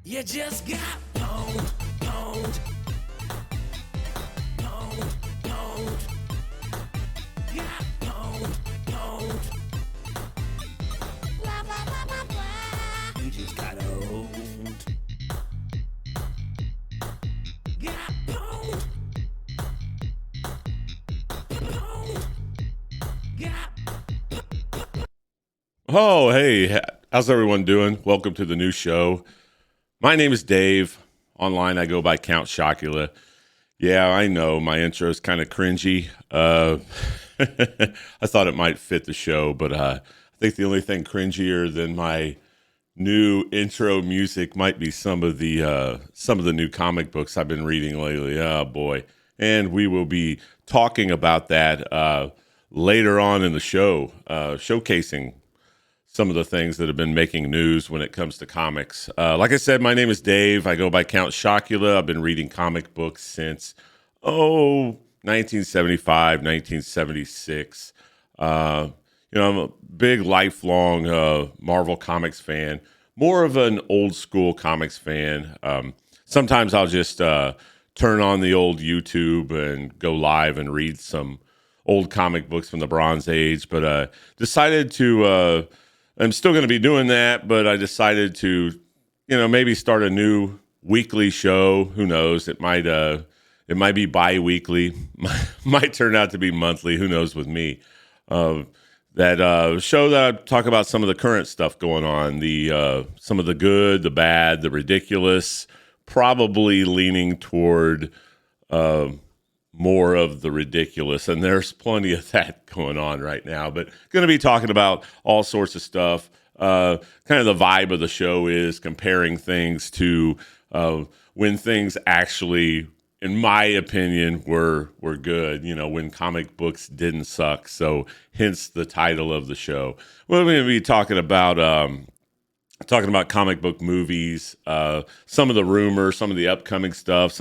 You just got pwned, pwned, pwned, pwned. Got pwned, pwned. Blah, blah, blah, blah, blah. You just got owned. Got pwned, pwned. Got. Oh, hey, how's everyone doing? Welcome to the new show. My name is Dave. Online, I go by Count Chocula. Yeah, I know my intro is kind of cringy. I thought it might fit the show, but I think the only thing cringier than my new intro music might be some of the new comic books I've been reading lately. Oh boy, and we will be talking about that later on in the show, showcasing some of the things that have been making news when it comes to comics. Like I said, my name is Dave. I go by Count Chocula. I've been reading comic books since, 1975, 1976. I'm a big, lifelong Marvel Comics fan, more of an old school comics fan. Sometimes I'll just turn on the old YouTube and go live and read some old comic books from the Bronze Age, but decided to I'm still going to be doing that, but I decided to, maybe start a new weekly show. Who knows? It might be bi-weekly, might turn out to be monthly. Who knows with me? That show that I talk about some of the current stuff going on, the some of the good, the bad, the ridiculous. Probably leaning toward more of the ridiculous, and there's plenty of that going on right now, but going to be talking about all sorts of stuff. Kind of the vibe of the show is comparing things to when things actually, in my opinion, were good, when comic books didn't suck. So hence the title of the show. We're going to be talking about comic book movies, some of the rumors, some of the upcoming stuff,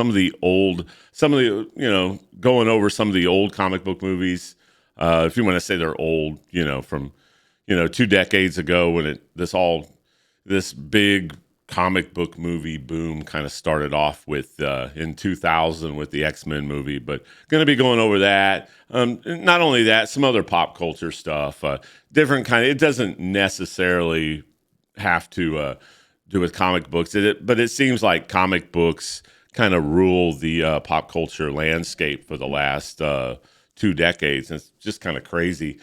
going over some of the old comic book movies. If you want to say they're old, from 2 decades ago when this big comic book movie boom kind of started off with in 2000 with the X-Men movie. But going to be going over that. Not only that, some other pop culture stuff, different kind of. It doesn't necessarily have to do with comic books, but it seems like comic books kind of rule the pop culture landscape for the last 2 decades. And it's just kind of crazy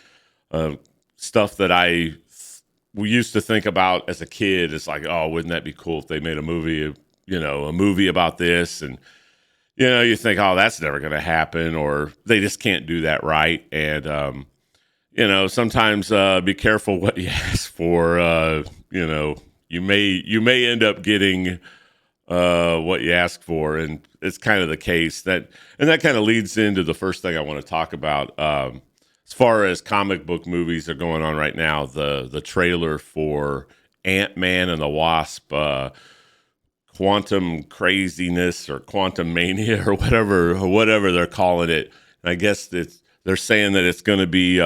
stuff that we used to think about as a kid. It's like, oh, wouldn't that be cool if they made a movie about this? And you think, oh, that's never going to happen, or they just can't do that right. And sometimes be careful what you ask for. You may end up getting what you ask for, and it's kind of the case that kind of leads into the first thing I want to talk about. As far as comic book movies are going on right now, the trailer for Ant-Man and the Wasp, Quantum Craziness or Quantumania or whatever they're calling it. I guess they're saying that it's going to be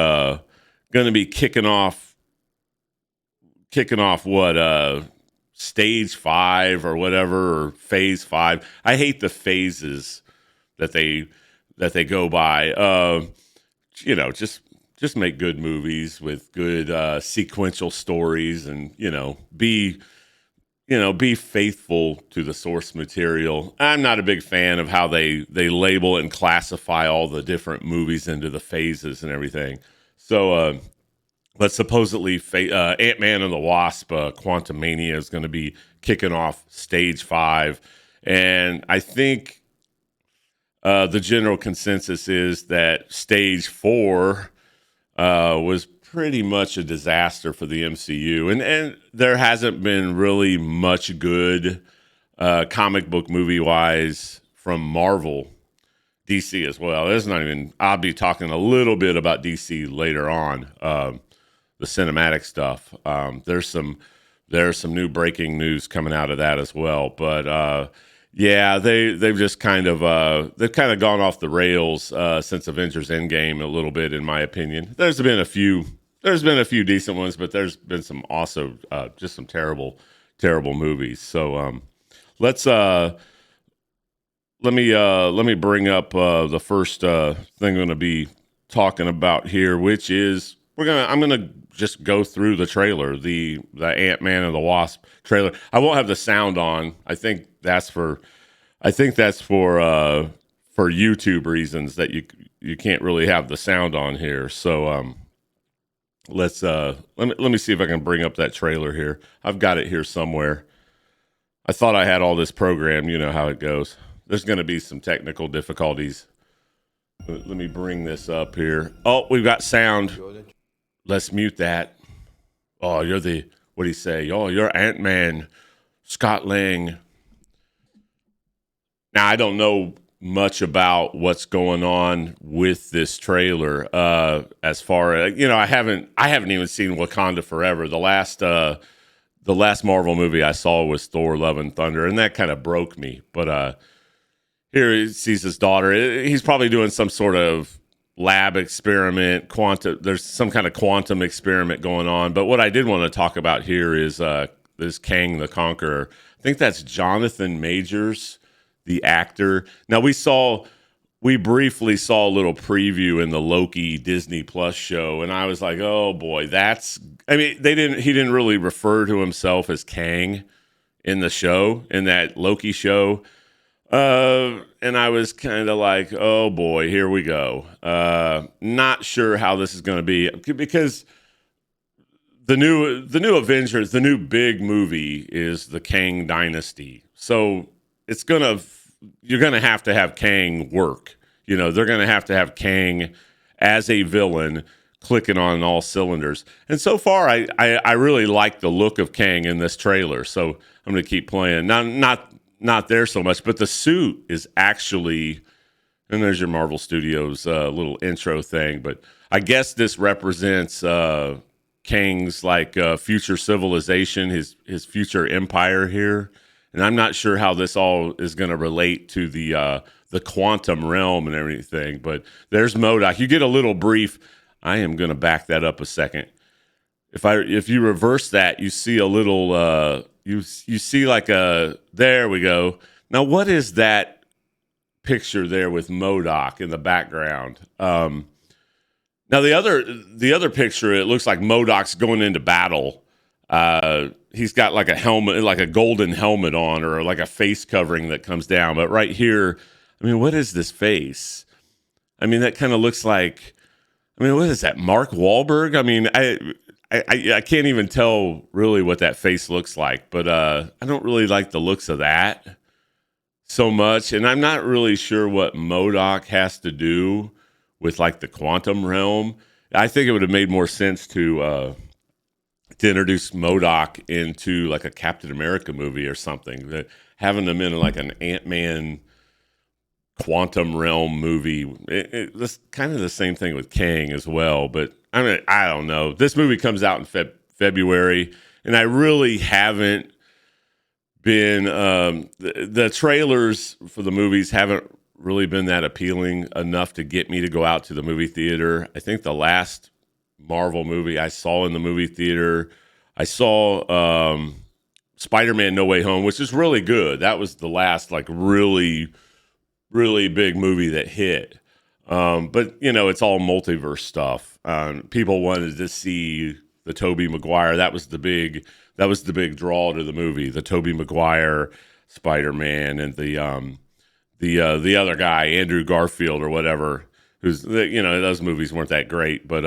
kicking off what stage 5 or whatever, or phase 5. I hate the phases that they go by. Just make good movies with good sequential stories, and be faithful to the source material. I'm not a big fan of how they label and classify all the different movies into the phases and everything. So, but supposedly Ant-Man and the Wasp Quantumania is going to be kicking off stage 5. And I think the general consensus is that stage 4 was pretty much a disaster for the MCU. And there hasn't been really much good comic book movie-wise from Marvel. DC as well. I'll be talking a little bit about DC later on, the cinematic stuff. There's some new breaking news coming out of that as well. But they've just kind of gone off the rails since Avengers Endgame a little bit, in my opinion. There's been a few decent ones, but there's been some also just some terrible movies. So let's let me bring up the first thing I'm going to be talking about here, which is I'm gonna just go through the trailer, the Ant-Man and the Wasp trailer. I won't have the sound on. I think that's for for YouTube reasons that you can't really have the sound on here. So let me see if I can bring up that trailer here. I've got it here somewhere. I thought I had all this programmed. You know how it goes. There's going to be some technical difficulties. Let me bring this up here. Oh, we've got sound. Let's mute that. Oh, what do you say? Oh, you're Ant-Man, Scott Lang. Now, I don't know much about what's going on with this trailer. As far as, I haven't even seen Wakanda Forever. The last Marvel movie I saw was Thor: Love and Thunder, and that kind of broke me. But here he sees his daughter. He's probably doing some sort of lab experiment, there's some kind of quantum experiment going on. But what I did want to talk about here is this Kang the Conqueror. I think that's Jonathan Majors, the actor. Now we briefly saw a little preview in the Loki Disney Plus show, and I was like, oh boy, he didn't really refer to himself as Kang in the show, in that Loki show. And I was kind of like, oh boy, here we go. Not sure how this is going to be, because the new Avengers, the new big movie is the Kang Dynasty. So you're going to have Kang work. They're going to have Kang as a villain clicking on all cylinders. And so far, I really like the look of Kang in this trailer. So I'm going to keep playing. Not there so much, but the suit is actually, and there's your Marvel Studios little intro thing. But I guess this represents Kang's future civilization, his future empire here. And I'm not sure how this all is going to relate to the quantum realm and everything. But there's MODOK. You get a little brief. I am going to back that up a second. If you reverse that, you see a little. You see there we go. Now, what is that picture there with MODOK in the background? Now the other picture, it looks like MODOK's going into battle. He's got like a helmet, like a golden helmet on, or like a face covering that comes down. But right here, what is this face? That kind of looks like, what is that? Mark Wahlberg? I can't even tell really what that face looks like, but I don't really like the looks of that so much. And I'm not really sure what MODOK has to do with the quantum realm. I think it would have made more sense to introduce MODOK into a Captain America movie or something. Having them in an Ant-Man quantum realm movie. It's kind of the same thing with Kang as well, but I don't know. This movie comes out in February, and I really haven't been. The trailers for the movies haven't really been that appealing enough to get me to go out to the movie theater. I think the last Marvel movie I saw in the movie theater, I saw Spider-Man: No Way Home, which is really good. That was the last really, really big movie that hit. But it's all multiverse stuff. People wanted to see the Tobey Maguire. That was the big draw to the movie. The Tobey Maguire Spider-Man and the other guy, Andrew Garfield or whatever. Those movies weren't that great, but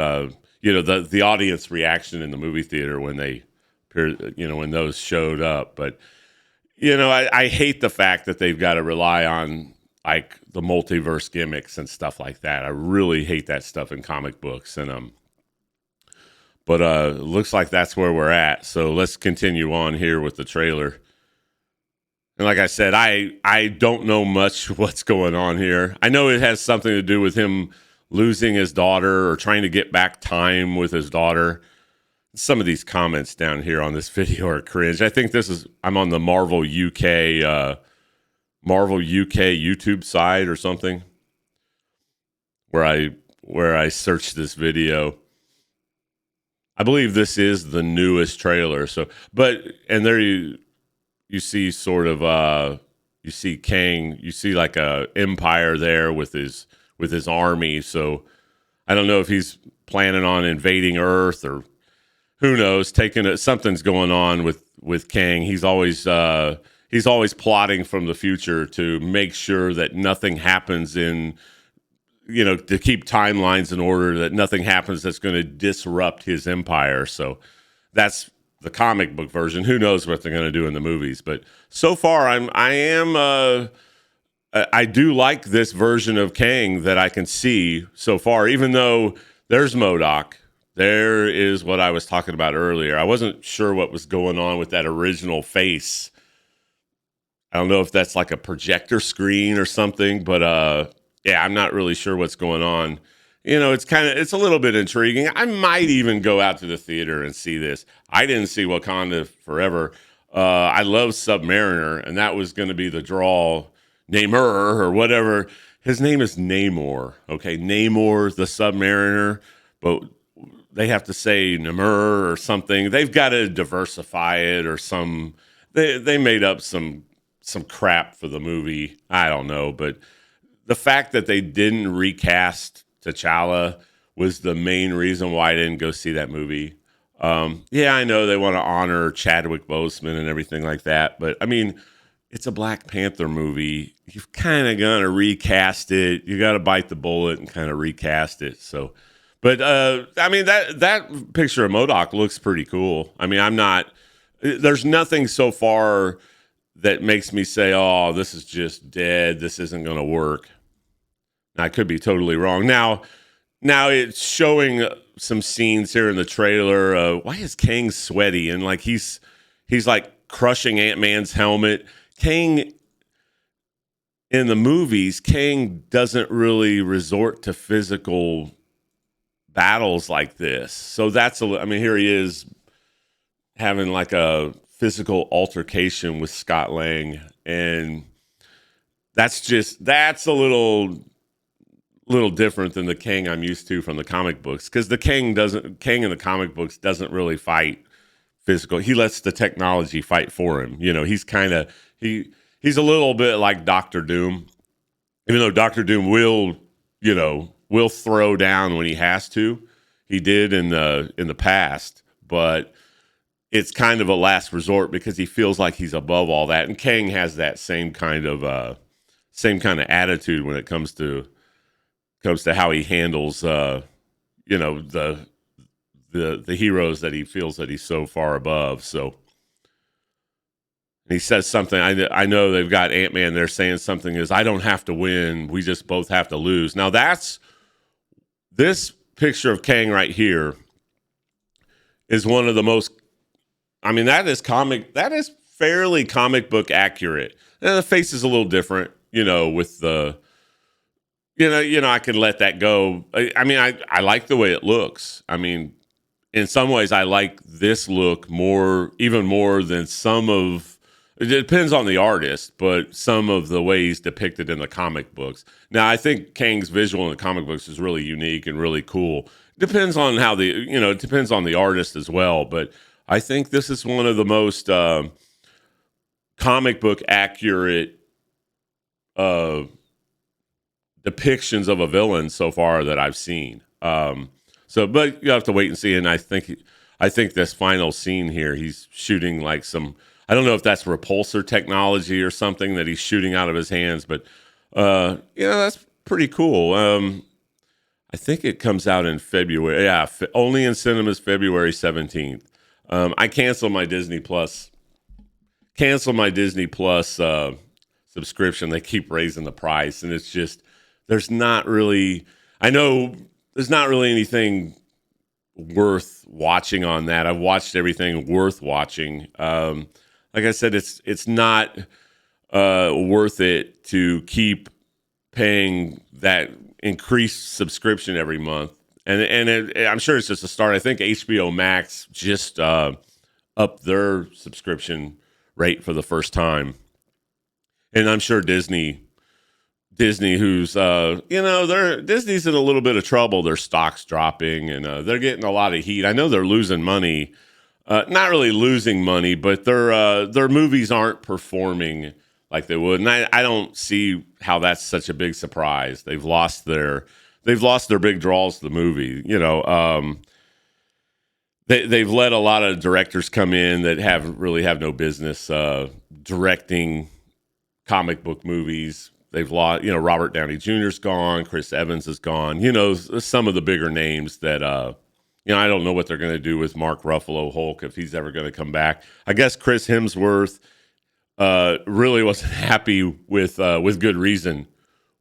the audience reaction in the movie theater when they appeared, when those showed up. But I hate the fact that they've got to rely on the multiverse gimmicks and stuff like that. I really hate that stuff in comic books. And but it looks like that's where we're at. So let's continue on here with the trailer. And like I said, I don't know much what's going on here. I know it has something to do with him losing his daughter or trying to get back time with his daughter. Some of these comments down here on this video are cringe. I think I'm on the Marvel UK YouTube side or something where I searched this video. I believe this is the newest trailer. So, and there you you see sort of you see Kang, you see like a empire there with his army. So I don't know if he's planning on invading Earth or who knows, taking it. Something's going on with Kang. He's always plotting from the future to make sure that nothing happens to keep timelines in order, that nothing happens that's going to disrupt his empire. So that's the comic book version. Who knows what they're going to do in the movies? But so far, I do like this version of Kang that I can see so far. Even though there's MODOK, there is what I was talking about earlier. I wasn't sure what was going on with that original face. I don't know if that's like a projector screen or something, but yeah, I'm not really sure what's going on. It's a little bit intriguing. I might even go out to the theater and see this. I didn't see Wakanda Forever. I love Submariner, and that was going to be the draw. Namor or whatever. His name is Namor. Okay, Namor the Submariner, but they have to say Namor or something. They've got to diversify it or some. They made up some crap for the movie. I don't know, but the fact that they didn't recast T'Challa was the main reason why I didn't go see that movie. Yeah, I know they want to honor Chadwick Boseman and everything like that, but I mean, it's a Black Panther movie. You've kind of got to recast it. You got to bite the bullet and kind of recast it. So, but I mean that picture of MODOK looks pretty cool. I mean, there's nothing so far that makes me say, "Oh, this is just dead. This isn't going to work." I could be totally wrong. Now it's showing some scenes here in the trailer. Why is Kang sweaty and like he's like crushing Ant-Man's helmet? Kang in the movies, Kang doesn't really resort to physical battles like this. So here he is having like a physical altercation with Scott Lang, and that's a little different than the Kang I'm used to from the comic books, because the Kang in the comic books doesn't really fight physical. He lets the technology fight for him. He's a little bit like Doctor Doom, even though Doctor Doom will throw down when he has to. He did in the past, but it's kind of a last resort because he feels like he's above all that. And Kang has that same kind of attitude when it comes to how he handles the heroes that he feels that he's so far above. So he says something. I know they've got Ant-Man there saying something is, "I don't have to win. We just both have to lose." Now this picture of Kang right here is one of the most. I mean, that is fairly comic book accurate. And the face is a little different, with the. I can let that go. I mean, I like the way it looks. I mean, in some ways, I like this look even more than some of. It depends on the artist, but some of the ways depicted in the comic books. Now, I think Kang's visual in the comic books is really unique and really cool. Depends on it depends on the artist as well. But I think this is one of the most comic book accurate depictions of a villain so far that I've seen. But you have to wait and see. And I think this final scene here, he's shooting like I don't know if that's repulsor technology or something that he's shooting out of his hands, but that's pretty cool. I think it comes out in February. Yeah, only in cinemas February 17th. I canceled my Disney Plus. Subscription. They keep raising the price, and it's just there's not really anything worth watching on that. I've watched everything worth watching. Like I said, it's not worth it to keep paying that increased subscription every month. And I'm sure it's just a start. I think HBO Max just upped their subscription rate for the first time, and I'm sure Disney, who's Disney's in a little bit of trouble. Their stock's dropping, and they're getting a lot of heat. I know they're losing money not really losing money, but their movies aren't performing like they would, and I don't see how that's such a big surprise. They've lost their big draws to the movie. They've let a lot of directors come in that have no business directing comic book movies. They've lost, Robert Downey Jr.'s gone, Chris Evans is gone. Some of the bigger names that I don't know what they're going to do with Mark Ruffalo Hulk if he's ever going to come back. I guess Chris Hemsworth really wasn't happy with good reason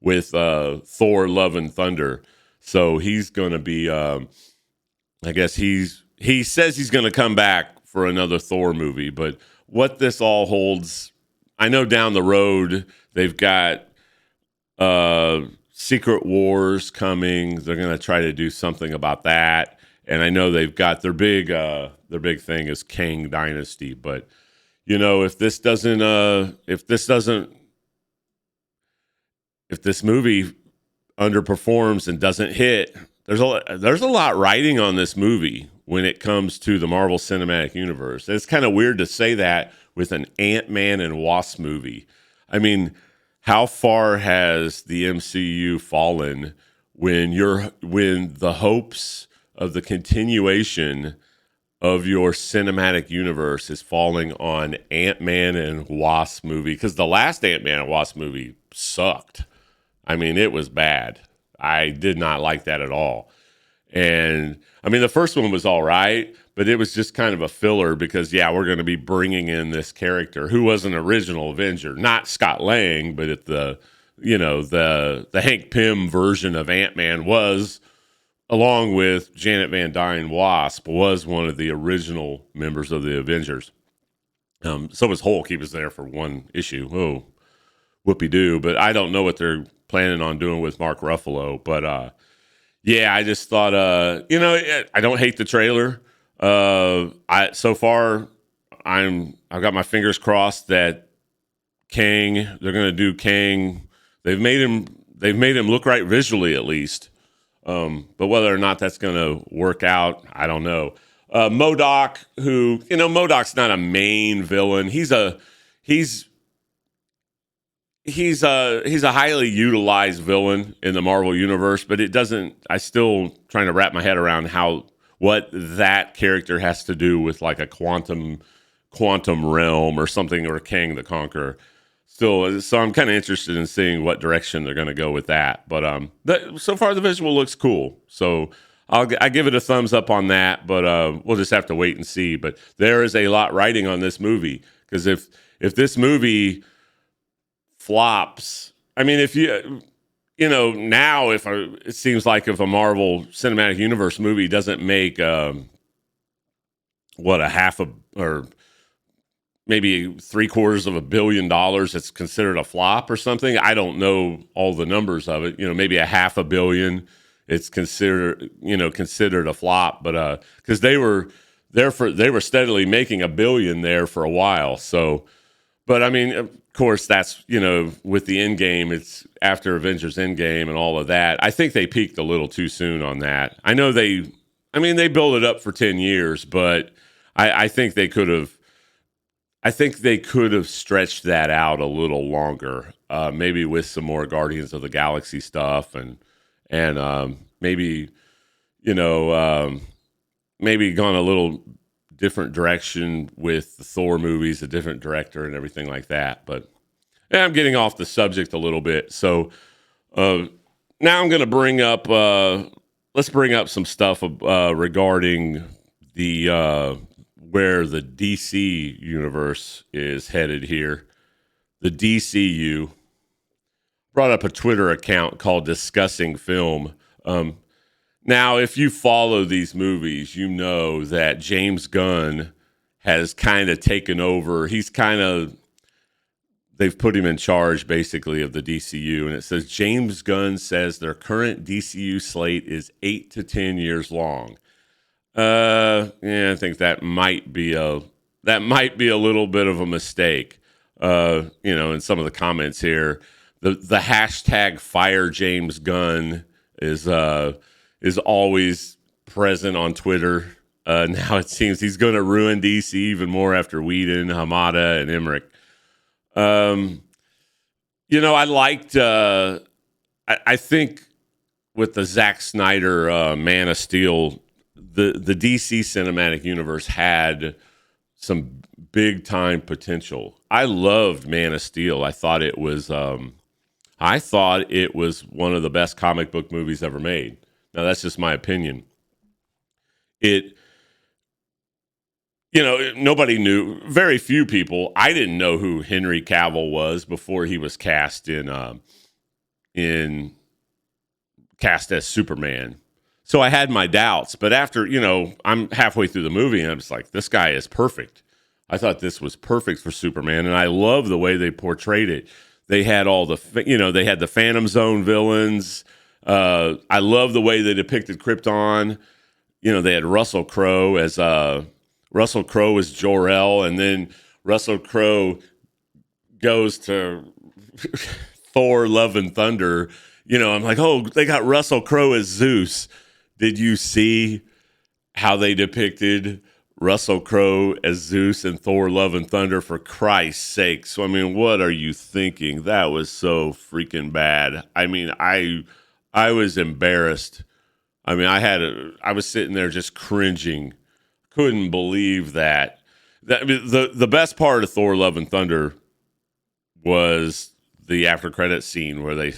with Thor: Love and Thunder, so he's going to be. I guess he says he's going to come back for another Thor movie, but what this all holds, I know down the road they've got Secret Wars coming. They're going to try to do something about that. And I know they've got their big thing is Kang Dynasty, but if this movie underperforms and doesn't hit, there's a lot riding on this movie when it comes to the Marvel Cinematic Universe. It's kind of weird to say that with an Ant-Man and Wasp movie. I mean, how far has the MCU fallen when the hopes of the continuation of your cinematic universe is falling on Ant-Man and Wasp movie? Because the last Ant-Man and Wasp movie sucked. I mean, it was bad. I did not like that at all. And I mean, the first one was all right, but it was just kind of a filler because, we're going to be bringing in this character who was an original Avenger, not Scott Lang, but the Hank Pym version of Ant-Man was, along with Janet Van Dyne Wasp, was one of the original members of the Avengers. So was Hulk. He was there for one issue. Oh, whoopee-doo. But I don't know what they're planning on doing with Mark Ruffalo. But, I just thought, I don't hate the trailer. So far, I've got my fingers crossed that Kang, they're going to do Kang. They've made him look right visually, at least. But whether or not that's going to work out, I don't know. MODOK, who, MODOK's not a main villain. He's a highly utilized villain in the Marvel universe, but I still trying to wrap my head around what that character has to do with like a quantum realm or something, or Kang the Conqueror. So I'm kind of interested in seeing what direction they're going to go with that. But so far the visual looks cool. So I give it a thumbs up on that, but we'll just have to wait and see. But there is a lot riding on this movie, because if this movie flops, I mean, now it seems like if a Marvel Cinematic Universe movie doesn't make or maybe $750 million, it's considered a flop or something. I don't know all the numbers of it. Maybe $500 million, it's considered a flop. But because they were steadily making $1 billion there for a while. So, but I mean, of course, that's with the Endgame, it's after Avengers Endgame and all of that. I think they peaked a little too soon on that. I know they built it up for 10 years, but I think they could have. I think they could have stretched that out a little longer, maybe with some more Guardians of the Galaxy stuff, and maybe maybe gone a little different direction with the Thor movies, a different director, and everything like that. But I'm getting off the subject a little bit, so now I'm going to bring up. Let's bring up some stuff regarding the. Where the DC universe is headed here. The DCU brought up a Twitter account called Discussing Film. Now, if you follow these movies, you know that James Gunn has kind of taken over. They've put him in charge, basically, of the DCU. And it says, James Gunn says their current DCU slate is 8 to 10 years long. I think that might be a little bit of a mistake. In some of the comments here, the hashtag Fire James Gunn is always present on Twitter. Now it seems he's going to ruin DC even more after Whedon, Hamada, and Emmerich. I liked. I think with the Zack Snyder Man of Steel, the DC cinematic universe had some big time potential. I loved Man of Steel. I thought it was one of the best comic book movies ever made. Now that's just my opinion. Nobody knew, very few people. I didn't know who Henry Cavill was before he was cast cast as Superman. So I had my doubts, but after, I'm halfway through the movie and I'm just like, this guy is perfect. I thought this was perfect for Superman, and I love the way they portrayed it. They had they had the Phantom Zone villains. I love the way they depicted Krypton. They had Russell Crowe as Jor-El, and then Russell Crowe goes to Thor: Love and Thunder. I'm like, oh, they got Russell Crowe as Zeus. Did you see how they depicted Russell Crowe as Zeus in Thor: Love and Thunder? For Christ's sake! So what are you thinking? That was so freaking bad. I was embarrassed. I was sitting there just cringing. Couldn't believe that. The best part of Thor: Love and Thunder was the after credits scene where they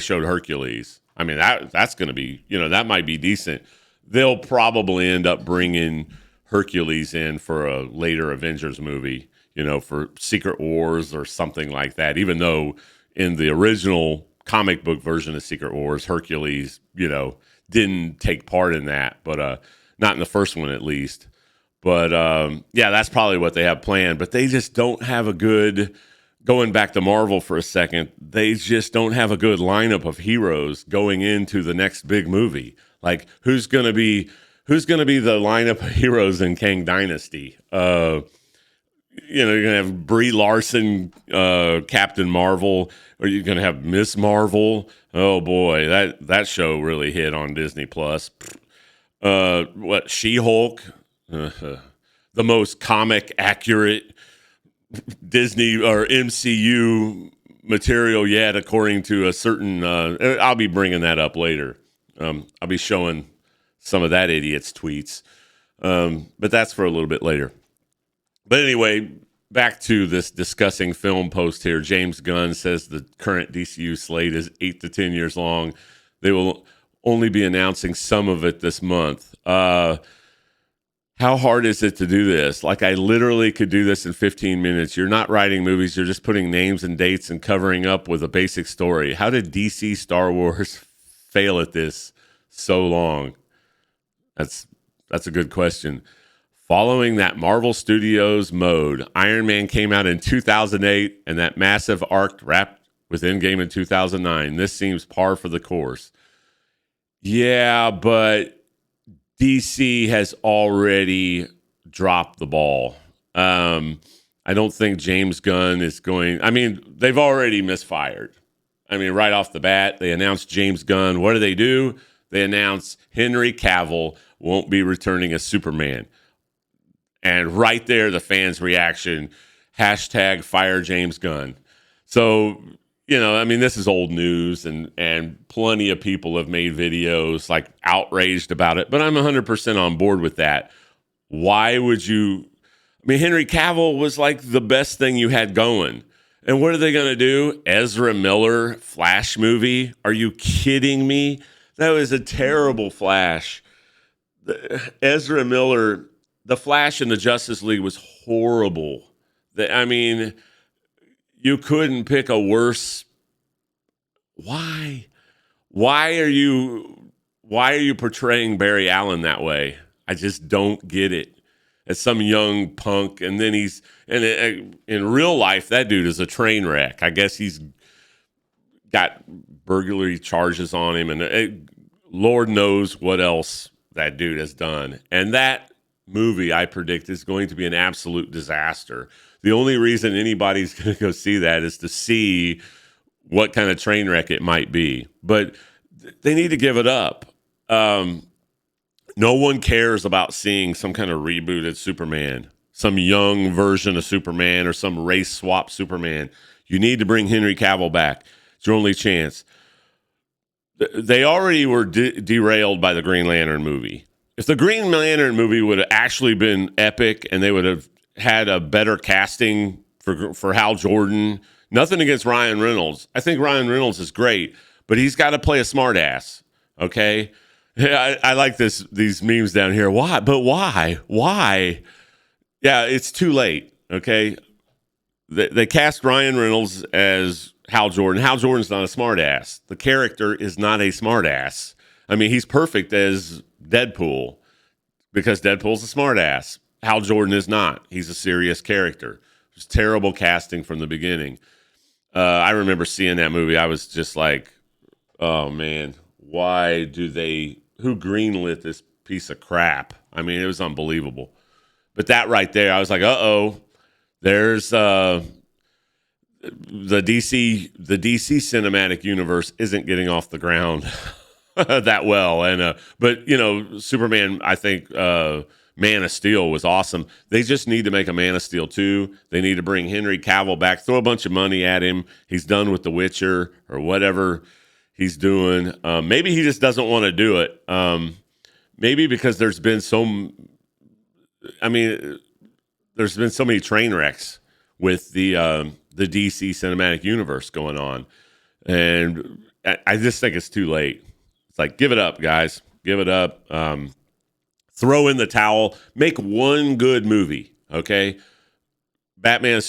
showed Hercules. That's going to be, that might be decent. They'll probably end up bringing Hercules in for a later Avengers movie, for Secret Wars or something like that. Even though in the original comic book version of Secret Wars, Hercules, didn't take part in that, but not in the first one at least. But that's probably what they have planned. But they just don't have a good, going back to Marvel for a second, they just don't have a good lineup of heroes going into the next big movie. Like, who's going to be the lineup of heroes in Kang Dynasty? You're going to have Brie Larson, Captain Marvel, or you're going to have Miss Marvel. Oh boy, that show really hit on Disney Plus. She-Hulk, the most comic accurate Disney or MCU material yet, according to a certain. I'll be bringing that up later. I'll be showing some of that idiot's tweets, but that's for a little bit later. But anyway, back to this discussing film post here. James Gunn says the current DCU slate is 8 to 10 years long. They will only be announcing some of it this month. How hard is it to do this? Like, I literally could do this in 15 minutes. You're not writing movies. You're just putting names and dates and covering up with a basic story. How did DC Star Wars fail at this so long? That's a good question. Following that Marvel Studios mode, Iron Man came out in 2008, and that massive arc wrapped with Endgame in 2009. This seems par for the course. Yeah, but DC has already dropped the ball. I don't think James Gunn is going. They've already misfired. Right off the bat, they announced James Gunn. What do? They announced Henry Cavill won't be returning as Superman. And right there, the fans' reaction, hashtag fire James Gunn. So, this is old news, and plenty of people have made videos like outraged about it, but I'm 100% on board with that. Why would you? Henry Cavill was like the best thing you had going. And what are they going to do? Ezra Miller Flash movie? Are you kidding me? That was a terrible Flash. Ezra Miller, the Flash in the Justice League was horrible. You couldn't pick a worse. Why? Why are you portraying Barry Allen that way? I just don't get it. As some young punk, and then in real life, that dude is a train wreck. I guess he's got burglary charges on him, and Lord knows what else that dude has done. And that movie, I predict, is going to be an absolute disaster. The only reason anybody's going to go see that is to see what kind of train wreck it might be. But they need to give it up. No one cares about seeing some kind of rebooted Superman, some young version of Superman or some race swap Superman. You need to bring Henry Cavill back. It's your only chance. They already were derailed by the Green Lantern movie. If the Green Lantern movie would have actually been epic and they would have had a better casting for Hal Jordan, nothing against Ryan Reynolds. I think Ryan Reynolds is great, but he's got to play a smartass. Okay, I like these memes down here. Why? But why? Why? Yeah, it's too late. Okay, they cast Ryan Reynolds as Hal Jordan. Hal Jordan's not a smartass. The character is not a smartass. I mean, he's perfect as Deadpool because Deadpool's a smartass. Hal Jordan is not. He's a serious character. It was terrible casting from the beginning. I remember seeing that movie. I was just like, oh, man, why do who greenlit this piece of crap? I mean, it was unbelievable. But that right there, I was like, uh-oh, there's the DC cinematic universe isn't getting off the ground that well. And but Superman, I think Man of Steel was awesome. They just need to make a Man of Steel 2. They need to bring Henry Cavill back, throw a bunch of money at him. He's done with The Witcher or whatever he's doing. Maybe he just doesn't want to do it. Maybe because there's been so many train wrecks with the DC cinematic universe going on. And I just think it's too late. It's like, give it up, guys. Give it up. Throw in the towel. Make one good movie, okay? Batman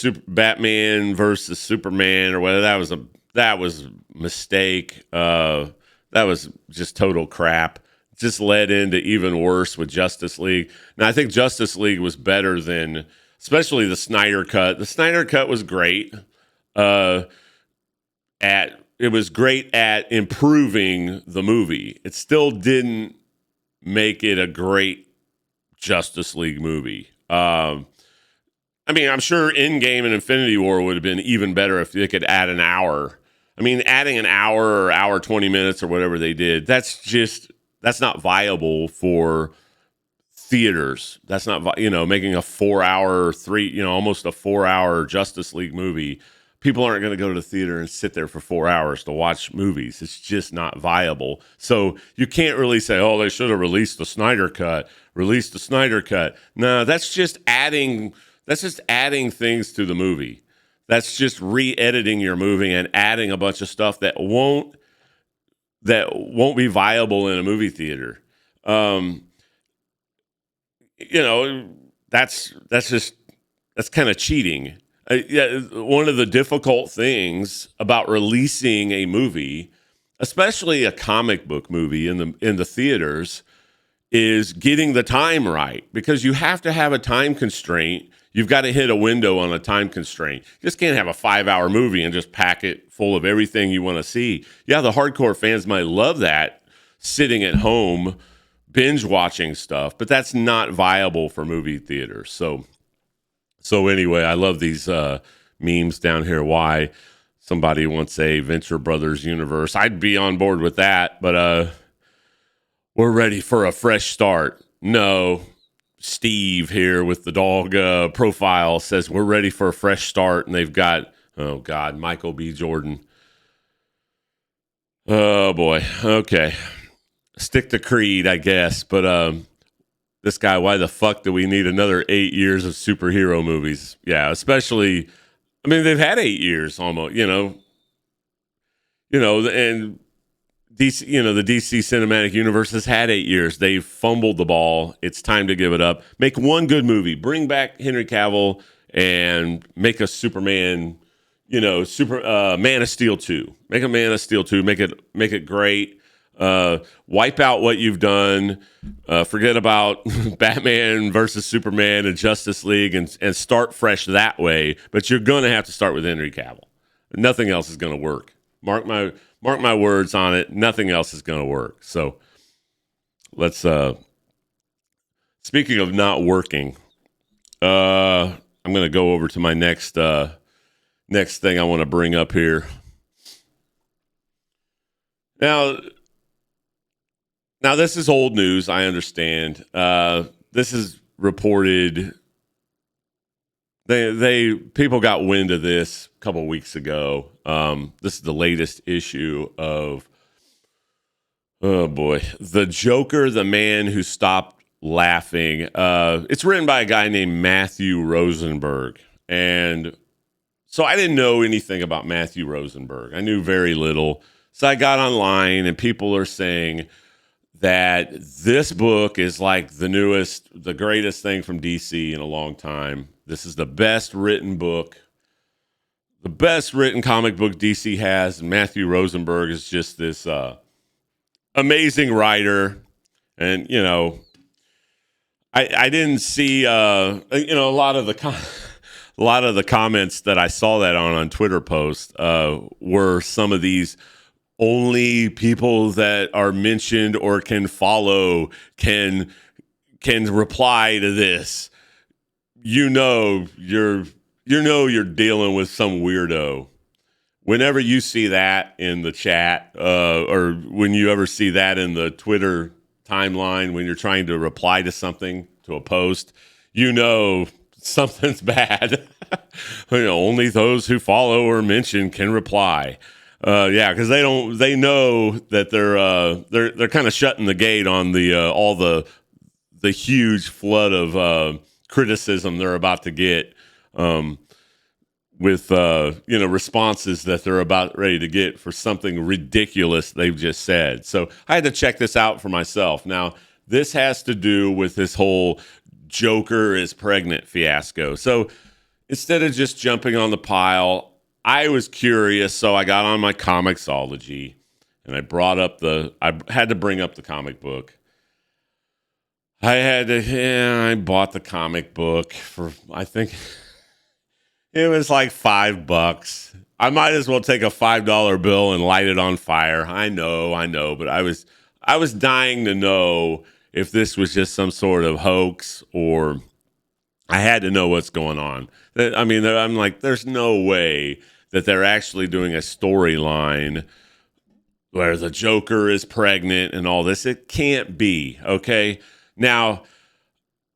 versus Superman or whether that was a mistake. That was just total crap. Just led into even worse with Justice League. Now, I think Justice League was better than, especially the Snyder Cut. The Snyder Cut was great. It was great at improving the movie. It still didn't make it a great Justice League movie. I'm sure Endgame and Infinity War would have been even better if they could add an hour. I mean, adding an hour or hour 20 minutes or whatever they did, that's not viable for theaters. That's not, making a 4-hour, almost a 4-hour Justice League movie. People aren't going to go to the theater and sit there for 4 hours to watch movies. It's just not viable. So you can't really say, oh, they should have released the Snyder Cut. No, that's just adding things to the movie. That's just re-editing your movie and adding a bunch of stuff that won't be viable in a movie theater. That's kind of cheating. One of the difficult things about releasing a movie, especially a comic book movie in the theaters, is getting the time right, because you have to have a time constraint. You've got to hit a window on a time constraint. You just can't have a 5-hour movie and just pack it full of everything you want to see. Yeah, the hardcore fans might love that, sitting at home, binge watching stuff, but that's not viable for movie theaters. So anyway, I love these memes down here. Why somebody wants a Venture Brothers universe. I'd be on board with that, but we're ready for a fresh start. No, Steve here with the dog profile says we're ready for a fresh start, and they've got, oh God, Michael B. Jordan. Oh boy. Okay. Stick to Creed, I guess, but this guy, why the fuck do we need another 8 years of superhero movies? Yeah, especially, they've had 8 years almost, and DC, the DC cinematic universe has had 8 years. They've fumbled the ball. It's time to give it up. Make one good movie. Bring back Henry Cavill and make a Superman, Man of Steel 2. Make a Man of Steel 2. Make it great. Wipe out what you've done. Forget about Batman versus Superman and Justice League and start fresh that way. But you're going to have to start with Henry Cavill. Nothing else is going to work. Mark my words on it. Nothing else is going to work. So let's, speaking of not working, I'm going to go over to my next thing I want to bring up here. Now, Now, this is old news. I understand. This is reported. They people got wind of this a couple weeks ago. This is the latest issue of, oh boy, The Joker, the Man Who Stopped Laughing. It's written by a guy named Matthew Rosenberg, and so I didn't know anything about Matthew Rosenberg. I knew very little. So I got online, and people are saying that this book is like the newest, the greatest thing from DC in a long time. This is the best written book, the best written comic book DC has. And Matthew Rosenberg is just this amazing writer. And, you know, I didn't see, you know, a lot of the comments that I saw that on Twitter posts were some of these only people that are mentioned or can follow can reply to this. You know you're dealing with some weirdo. Whenever you see that in the chat, or when you ever see that in the Twitter timeline when you're trying to reply to something, to a post, you know something's bad. You know, only those who follow or mention can reply. Yeah, because they know that they're kind of shutting the gate on the all the huge flood of criticism they're about to get, with you know, responses that they're about ready to get for something ridiculous they've just said. So I had to check this out for myself. Now, this has to do with this whole Joker is pregnant fiasco. So instead of just jumping on the pile, I was curious, so I got on my Comixology and I had to bring up the comic book. I bought the comic book for, I think it was like $5. I might as well take a $5 bill and light it on fire. I know, but I was dying to know if this was just some sort of hoax, or I had to know what's going on. I mean, I'm like, there's no way that they're actually doing a storyline where the Joker is pregnant and all this. It can't be, okay? Now,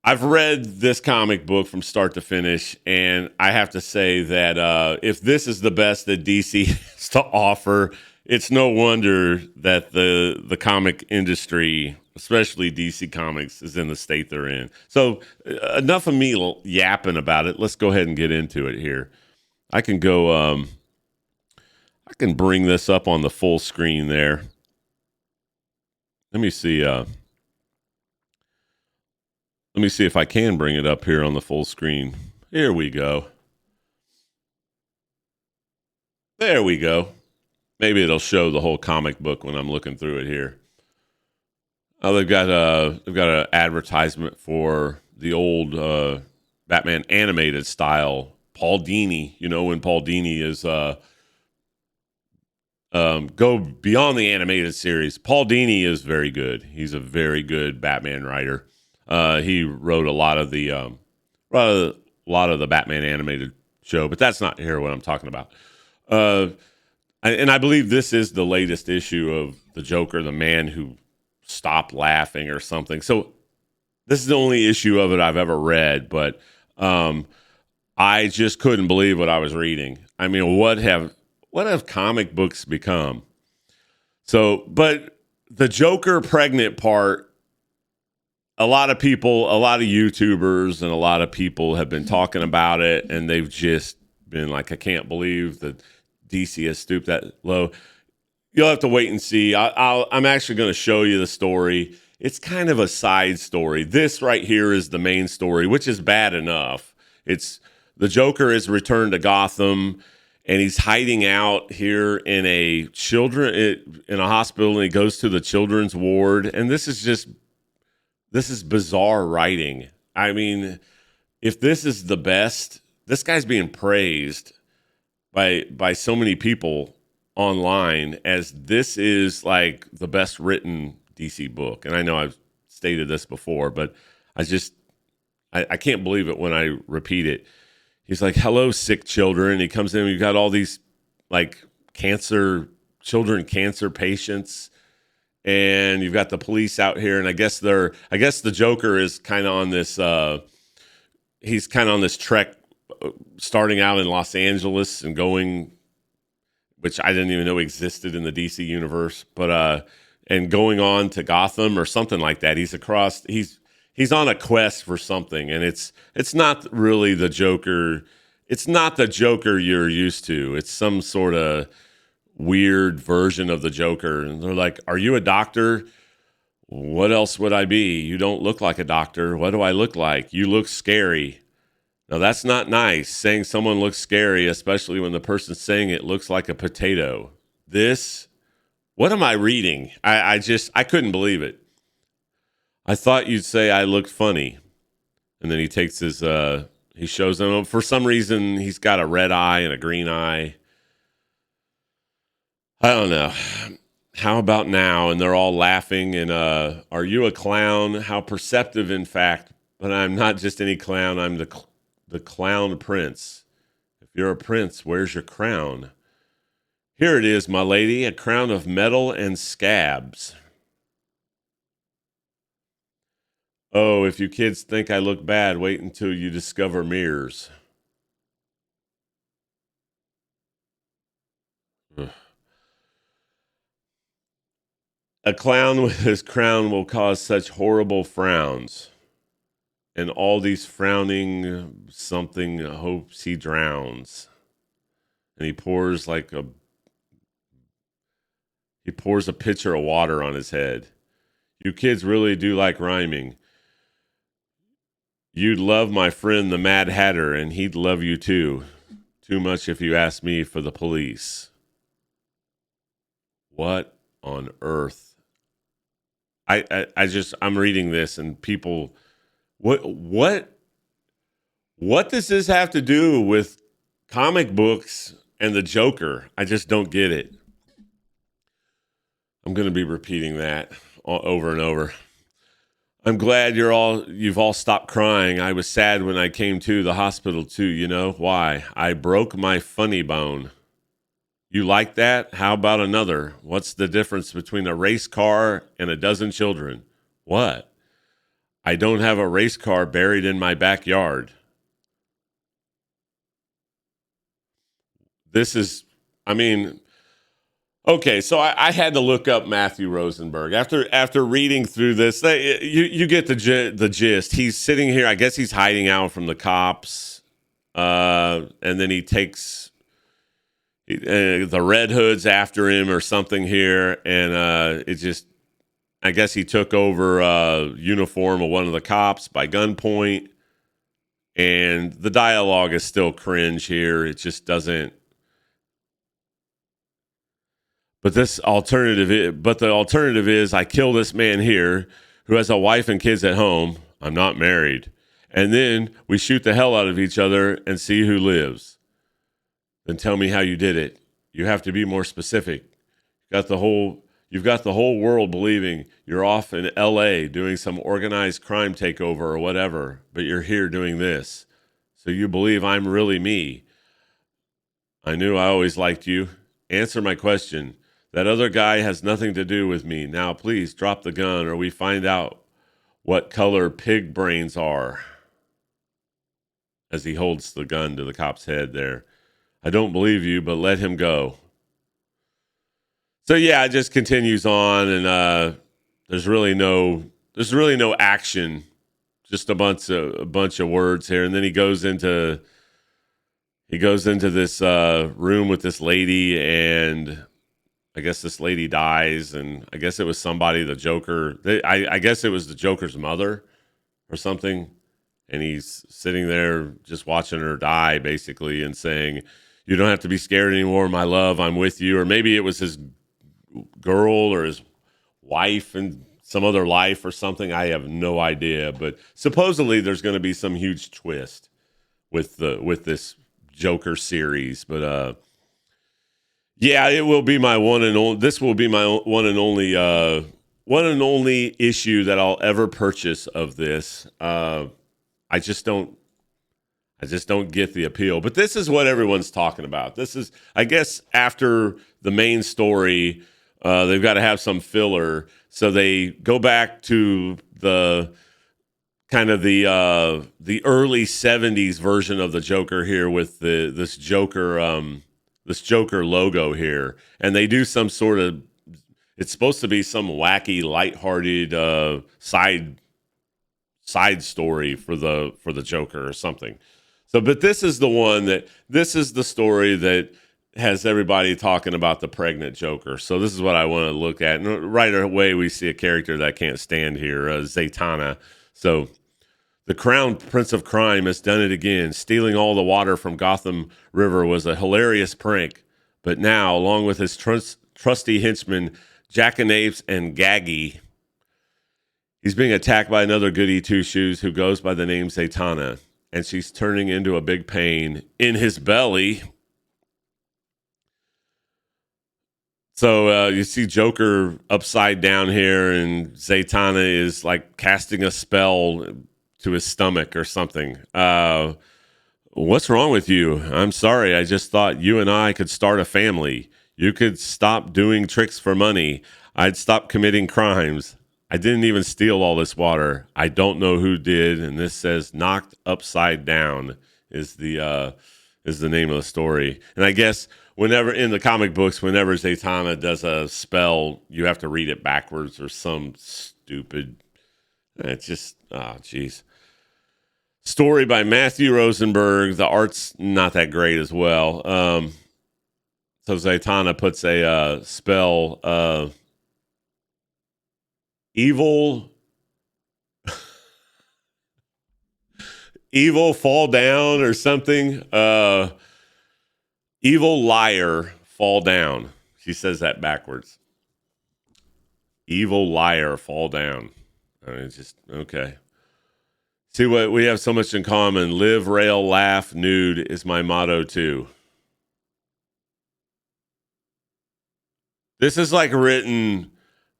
I've read this comic book from start to finish, and I have to say that if this is the best that DC has to offer, it's no wonder that the comic industry, especially DC Comics, is in the state they're in. So enough of me yapping about it. Let's go ahead and get into it here. I can go, I can bring this up on the full screen there. Let me see. Let me see if I can bring it up here on the full screen. Here we go. There we go. Maybe it'll show the whole comic book when I'm looking through it here. Oh, they've got an advertisement for the old Batman animated style. Paul Dini, you know, when Paul Dini is go beyond the animated series. Paul Dini is very good. He's a very good Batman writer. He wrote a lot of the Batman animated show, but that's not here what I'm talking about. And I believe this is the latest issue of the Joker, the Man Who Stopped Laughing, or something. So this is the only issue of it I've ever read, but I just couldn't believe what I was reading. I mean, what have comic books become? So, but the Joker pregnant part, a lot of people, a lot of YouTubers and a lot of people have been talking about it, and they've just been like, I can't believe that DC has stooped that low. You'll have to wait and see. I'm actually going to show you the story. It's kind of a side story. This right here is the main story, which is bad enough. It's the Joker has returned to Gotham, and he's hiding out here in a hospital, and he goes to the children's ward. And this is bizarre writing. I mean, if this is the best, this guy's being praised by so many people online as this is like the best written DC book. And I know I've stated this before, but I can't believe it when I repeat it. He's like, hello, sick children. He comes in, we've got all these like cancer patients. and you've got the police out here, and I guess the Joker is kind of on this. He's kind of on this trek, starting out in Los Angeles and going, which I didn't even know existed in the DC universe, but and going on to Gotham or something like that. He's on a quest for something, and it's not really the Joker. It's not the Joker you're used to. It's some sort of weird version of the Joker. And they're like, "Are you a doctor? What else would I be? You don't look like a doctor. What do I look like? You look scary." Now, that's not nice, saying someone looks scary, especially when the person saying it looks like a potato. What am I reading? I couldn't believe it. I thought you'd say I looked funny. And then he takes he shows them, for some reason, he's got a red eye and a green eye. I don't know. How about now? And they're all laughing. And are you a clown? How perceptive, in fact. But I'm not just any clown. I'm the clown prince. If you're a prince, where's your crown? Here it is, my lady, a crown of metal and scabs. Oh, if you kids think I look bad, wait until you discover mirrors. Ugh. A clown with his crown will cause such horrible frowns. And all these frowning something hopes he drowns. And he pours a pitcher of water on his head. You kids really do like rhyming. You'd love my friend the Mad Hatter, and he'd love you too. Too much if you ask me for the police. What on earth? I'm reading this and people, what does this have to do with comic books and the Joker? I just don't get it. I'm going to be repeating that over and over. I'm glad you've all stopped crying. I was sad when I came to the hospital too. You know why? I broke my funny bone. You like that? How about another? What's the difference between a race car and a dozen children? What? I don't have a race car buried in my backyard. This is, I mean, okay, so I had to look up Matthew Rosenberg after reading through this. You get the gist. He's sitting here. I guess he's hiding out from the cops, and then he takes the Red Hoods after him or something here, and I guess he took over uniform of one of the cops by gunpoint, and the dialogue is still cringe here. It just doesn't. But the alternative is I kill this man here who has a wife and kids at home. I'm not married. And then we shoot the hell out of each other and see who lives. Then tell me how you did it. You have to be more specific. You've got the whole world believing you're off in LA doing some organized crime takeover or whatever, but you're here doing this. So you believe I'm really me. I knew I always liked you. Answer my question. That other guy has nothing to do with me. Now, please drop the gun or we find out what color pig brains are. As he holds the gun to the cop's head there. I don't believe you, but let him go. So yeah, it just continues on, and there's really no action, just a bunch of words here, and then he goes into this room with this lady, and I guess this lady dies, and I guess it was somebody, the Joker. I guess it was the Joker's mother or something, and he's sitting there just watching her die, basically, and saying, "You don't have to be scared anymore, my love. I'm with you." Or maybe it was his girl or his wife in some other life or something. I have no idea, but supposedly there's going to be some huge twist with this Joker series, but yeah, it will be my one and only. This will be my one and only issue that I'll ever purchase of this. I just don't get the appeal. But this is what everyone's talking about. This is, I guess, after the main story, They've got to have some filler, so they go back to the kind of the early '70s version of the Joker here with this Joker logo here, and they do some sort of. It's supposed to be some wacky, lighthearted side story for the Joker or something. So, but this is the story that has everybody talking about the pregnant Joker. So this is what I want to look at. And right away, we see a character that I can't stand here, Zatanna. So the crowned prince of crime has done it again. Stealing all the water from Gotham River was a hilarious prank. But now, along with his trusty henchmen, Jackanapes and Gaggy, he's being attacked by another goody two-shoes who goes by the name Zatanna, and she's turning into a big pain in his belly. So you see Joker upside down here, and Zatanna is like casting a spell to his stomach or something. What's wrong with you? I'm sorry. I just thought you and I could start a family. You could stop doing tricks for money. I'd stop committing crimes. I didn't even steal all this water. I don't know who did. And this says "knocked upside down" is the name of the story. And I guess whenever in the comic books, whenever Zatanna does a spell, you have to read it backwards or some stupid. It's just geez. Story by Matthew Rosenberg. The art's not that great as well. So Zatanna puts a spell. Evil fall down or something. Evil liar fall down. She says that backwards. Evil liar fall down. I mean, it's just okay. See what we have so much in common. Live, rail, laugh, nude is my motto too. This is like written.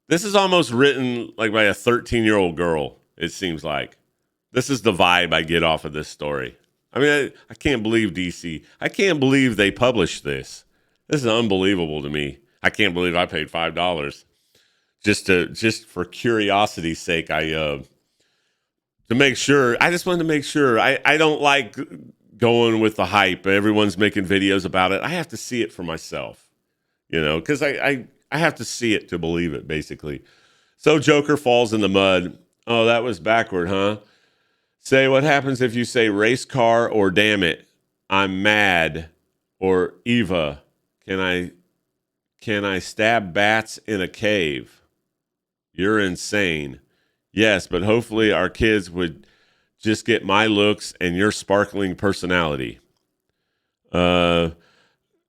This is almost written like by a 13-year-old girl. It seems like this is the vibe I get off of this story. I mean, I can't believe DC. I can't believe they published this. This is unbelievable to me. I can't believe I paid $5 just for curiosity's sake. To make sure. I just wanted to make sure. I don't like going with the hype. Everyone's making videos about it. I have to see it for myself, because I have to see it to believe it, basically. So Joker falls in the mud. Oh, that was backward, huh? Say, what happens if you say race car or damn it, I'm mad, or Eva, can I stab bats in a cave? You're insane. Yes, but hopefully our kids would just get my looks and your sparkling personality. No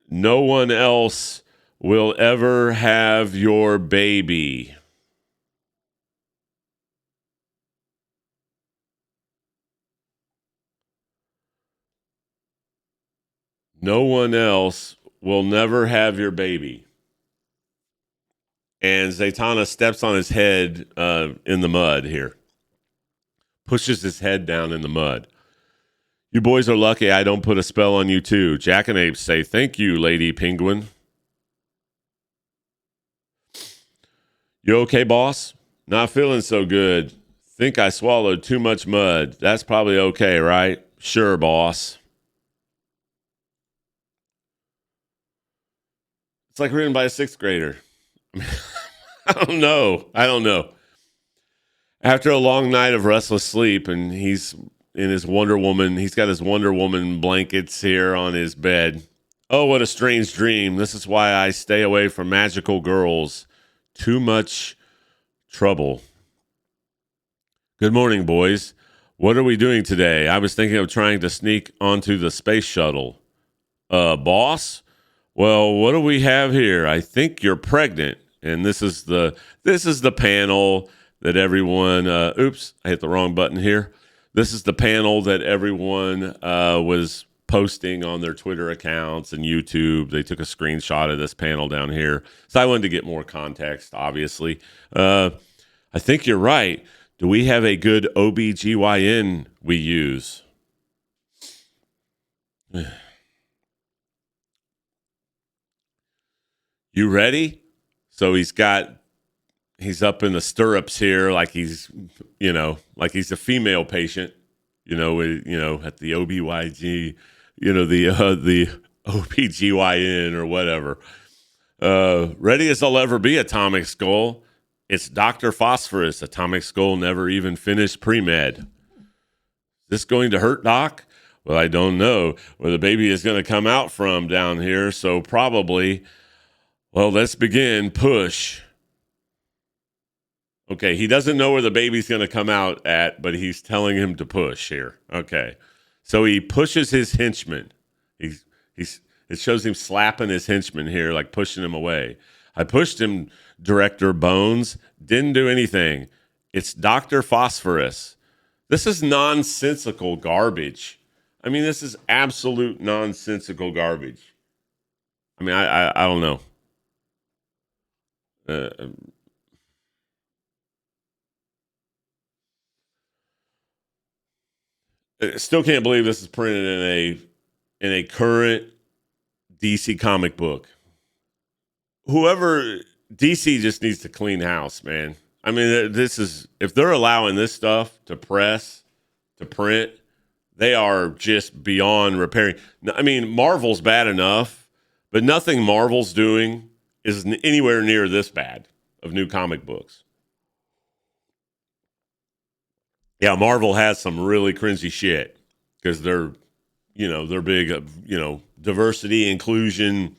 one else will ever have your baby. No one else will never have your baby. And Zatanna steps on his head in the mud here. Pushes his head down in the mud. You boys are lucky I don't put a spell on you too. Jackanapes say, thank you, Lady Penguin. You okay, boss? Not feeling so good. Think I swallowed too much mud. That's probably okay, right? Sure, boss. It's like written by a sixth grader. I don't know. After a long night of restless sleep, and he's in his Wonder Woman, he's got his Wonder Woman blankets here on his bed. Oh, what a strange dream. This is why I stay away from magical girls. Too much trouble. Good morning, boys. What are we doing today? I was thinking of trying to sneak onto the space shuttle. Boss? Well, what do we have here? I think you're pregnant. And this is the panel that everyone oops, I hit the wrong button here. This is the panel that everyone was posting on their Twitter accounts and YouTube. They took a screenshot of this panel down here. So I wanted to get more context, obviously. I think you're right. Do we have a good OBGYN we use? You ready? So he's up in the stirrups here, like he's like he's a female patient, at the OBYG, the OBGYN or whatever. Ready as I'll ever be, Atomic Skull. It's Dr. Phosphorus. Atomic Skull never even finished pre-med. Is this going to hurt, Doc? Well, I don't know where the baby is going to come out from down here, so probably. Well, let's begin. Push. Okay, he doesn't know where the baby's going to come out at, but he's telling him to push here. Okay, so he pushes his henchman. It shows him slapping his henchman here, like pushing him away. I pushed him, Director Bones. Didn't do anything. It's Dr. Phosphorus. This is nonsensical garbage. I mean, this is absolute nonsensical garbage. I mean, I don't know. I still can't believe this is printed in a current DC comic book. Whoever DC just needs to clean house, man. I mean, this is if they're allowing this stuff to press, to print, they are just beyond repairing. I mean, Marvel's bad enough, but nothing Marvel's doing is anywhere near this bad of new comic books. Yeah, Marvel has some really cringy shit because they're big, diversity, inclusion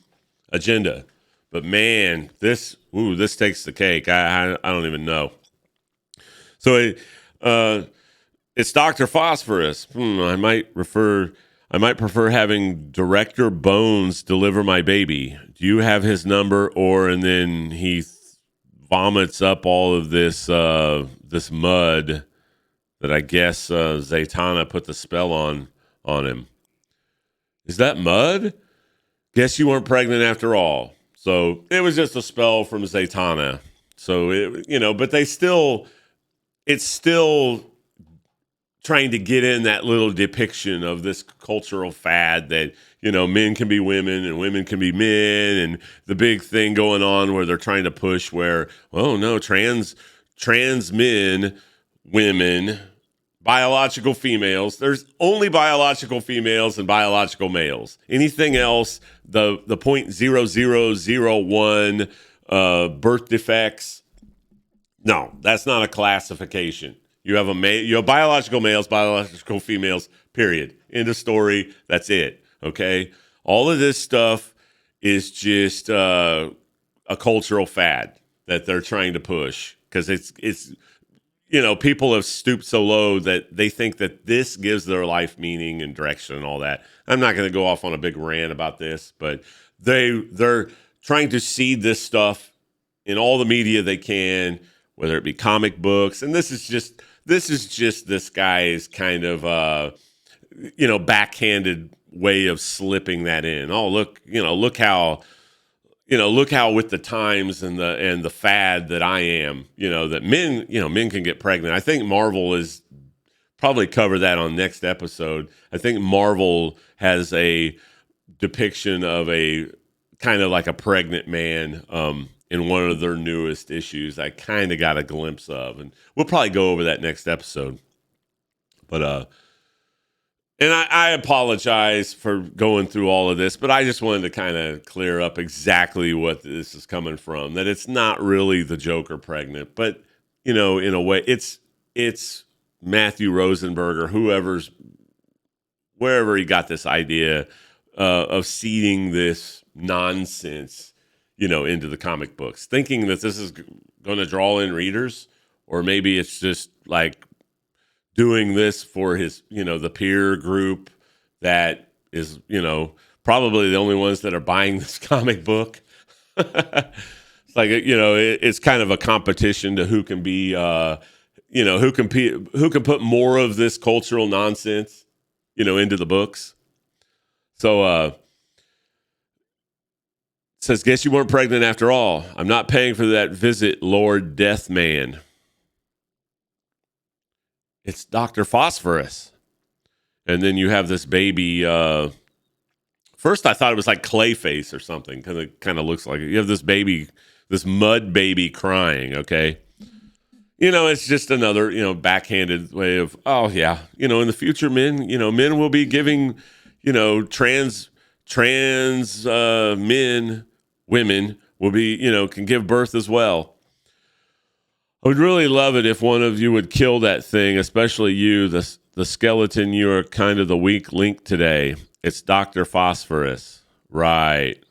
agenda. But man, this takes the cake. I don't even know. So it's Dr. Phosphorus. I might prefer having Director Bones deliver my baby. Do you have his number? And then he vomits up all of this mud that I guess Zatanna put the spell on him. Is that mud? Guess you weren't pregnant after all. So it was just a spell from Zatanna. So but it's still trying to get in that little depiction of this cultural fad that, men can be women and women can be men, and the big thing going on where they're trying to push where, oh no, trans men, women, biological females. There's only biological females and biological males. Anything else, the 0.0001 birth defects, no, that's not a classification. You have biological males, biological females, period. End of story. That's it. Okay? All of this stuff is just a cultural fad that they're trying to push because it's people have stooped so low that they think that this gives their life meaning and direction and all that. I'm not going to go off on a big rant about this, but they're trying to seed this stuff in all the media they can, whether it be comic books. And this is just this guy's kind of backhanded way of slipping that in. Oh, look how with the times and the fad that I am, that men can get pregnant. I think Marvel is probably cover that on next episode. I think Marvel has a depiction of a kind of like a pregnant man in one of their newest issues. I kind of got a glimpse of, and we'll probably go over that next episode. But and I apologize for going through all of this, but I just wanted to kind of clear up exactly what this is coming from. That it's not really the Joker pregnant, but in a way, it's Matthew Rosenberg or wherever he got this idea of seeding this nonsense, into the comic books, thinking that this is going to draw in readers, or maybe it's just like doing this for his, the peer group that is, probably the only ones that are buying this comic book. It's like, it's kind of a competition to who can be, who can put more of this cultural nonsense, into the books. So, it says, guess you weren't pregnant after all. I'm not paying for that visit, Lord Deathman. It's Dr. Phosphorus. And then you have this baby. First, I thought it was like Clayface or something because it kind of looks like it. You have this baby this mud baby crying. Okay, it's just another backhanded way of, oh yeah, in the future men will be giving trans men, women will be can give birth as well. I would really love it if one of you would kill that thing, especially you, the skeleton. You are kind of the weak link today. It's Dr. Phosphorus. Right.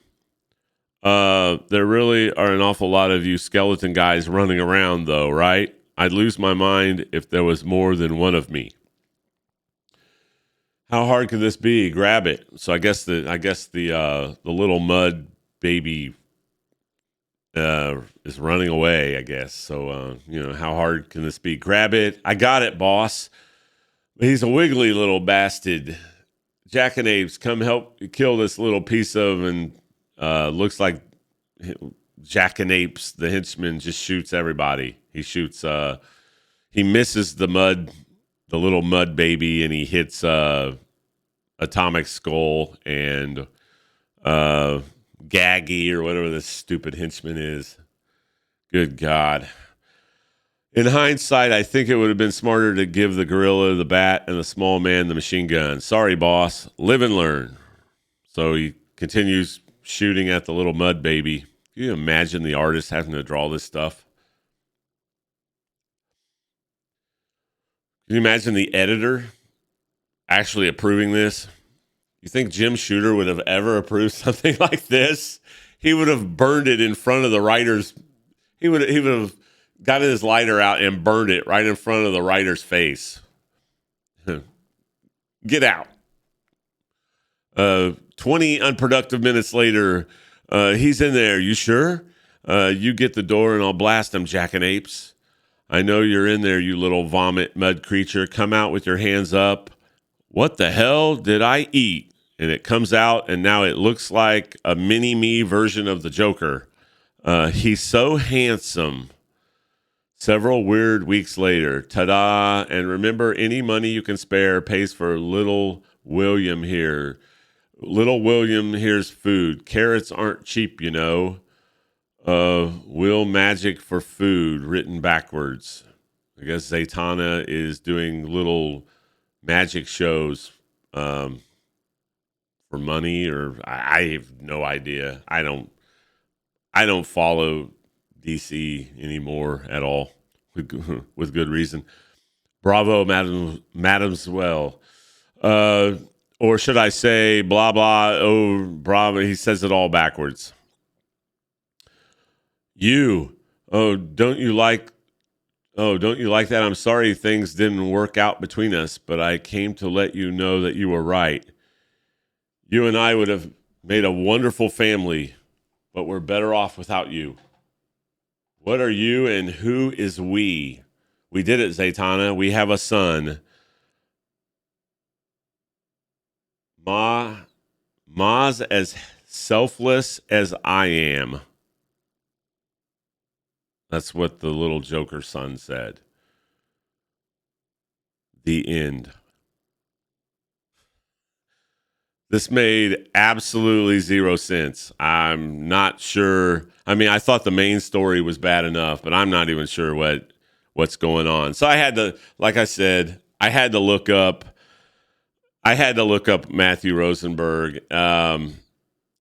There really are an awful lot of you skeleton guys running around, though, right? I'd lose my mind if there was more than one of me. How hard could this be? Grab it. So I guess the little mud baby is running away, I guess. So, how hard can this be? Grab it. I got it, boss. He's a wiggly little bastard. Jackanapes, come help kill this little piece of, and looks like Jackanapes, the henchman, just shoots everybody. He shoots, he misses the little mud baby, and he hits Atomic Skull and Gaggy or whatever this stupid henchman is. Good God. In hindsight, I think it would have been smarter to give the gorilla the bat and the small man the machine gun. Sorry, boss. Live and learn. So he continues shooting at the little mud baby. Can you imagine the artist having to draw this stuff? Can you imagine the editor actually approving this? You think Jim Shooter would have ever approved something like this? He would have burned it in front of the writers. He would have gotten his lighter out and burned it right in front of the writer's face. Get out. 20 unproductive minutes later, he's in there. You sure? You get the door and I'll blast him, Jackanapes. I know you're in there, you little vomit mud creature. Come out with your hands up. What the hell did I eat? And it comes out, and now it looks like a mini-me version of the Joker. He's so handsome. Several weird weeks later, ta-da, and remember, any money you can spare pays for little William here. Little William here's food. Carrots aren't cheap, Will magic for food, written backwards. I guess Zatanna is doing little magic shows for money, or I have no idea. I don't follow DC anymore at all, with good reason. Bravo, madam's well. Or should I say blah blah? Oh, bravo. He says it all backwards. Don't you like that? I'm sorry things didn't work out between us, but I came to let you know that you were right. You and I would have made a wonderful family, but we're better off without you. What are you and who is we? We did it, Zatanna. We have a son. Ma's as selfless as I am. That's what the little Joker son said. The end. This made absolutely zero sense. I'm not sure. I mean, I thought the main story was bad enough, but I'm not even sure what's going on. So I had to, like I said, I had to look up Matthew Rosenberg, and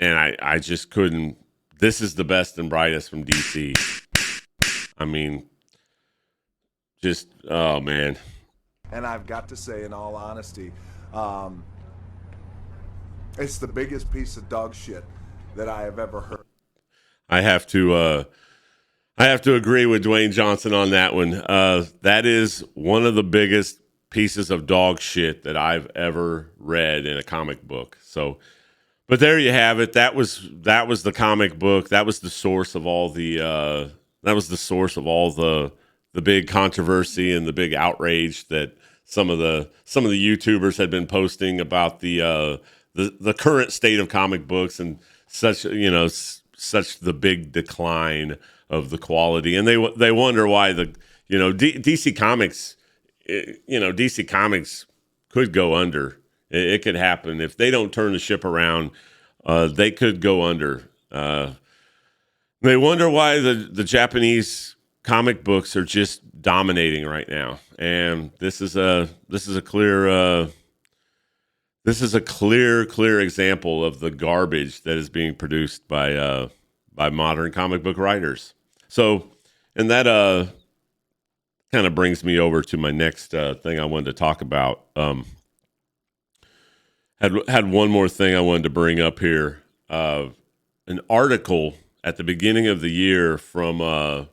I just couldn't. This is the best and brightest from DC. I mean, just, oh, man. And I've got to say, in all honesty, it's the biggest piece of dog shit that I have ever heard. I have to agree with Dwayne Johnson on that one. That is one of the biggest pieces of dog shit that I've ever read in a comic book. So, but there you have it. That was the comic book. That was the source of all the big controversy and the big outrage that some of the YouTubers had been posting about the current state of comic books and such the big decline of the quality. And they wonder why DC Comics could go under. It could happen if they don't turn the ship around. They could go under. They wonder why the Japanese comic books are just dominating right now, and this is a clear example of the garbage that is being produced by modern comic book writers. So, and that kind of brings me over to my next thing I wanted to talk about. Had one more thing I wanted to bring up here. An article at the beginning of the year from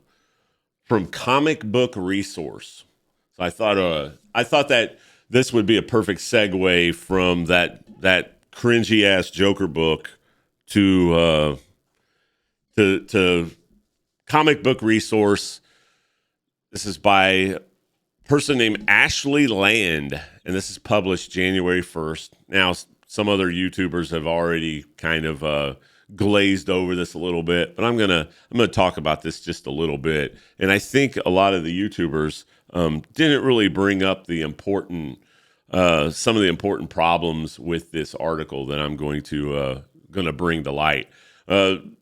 Comic Book Resource. So I thought that this would be a perfect segue from that cringy ass Joker book to Comic Book Resource. This is by a person named Ashley Land, and this is published January 1st. Now, some other YouTubers have already kind of glazed over this a little bit, but I'm gonna talk about this just a little bit. And I think a lot of the YouTubers didn't really bring up the important some of the important problems with this article that I'm going to bring to light. And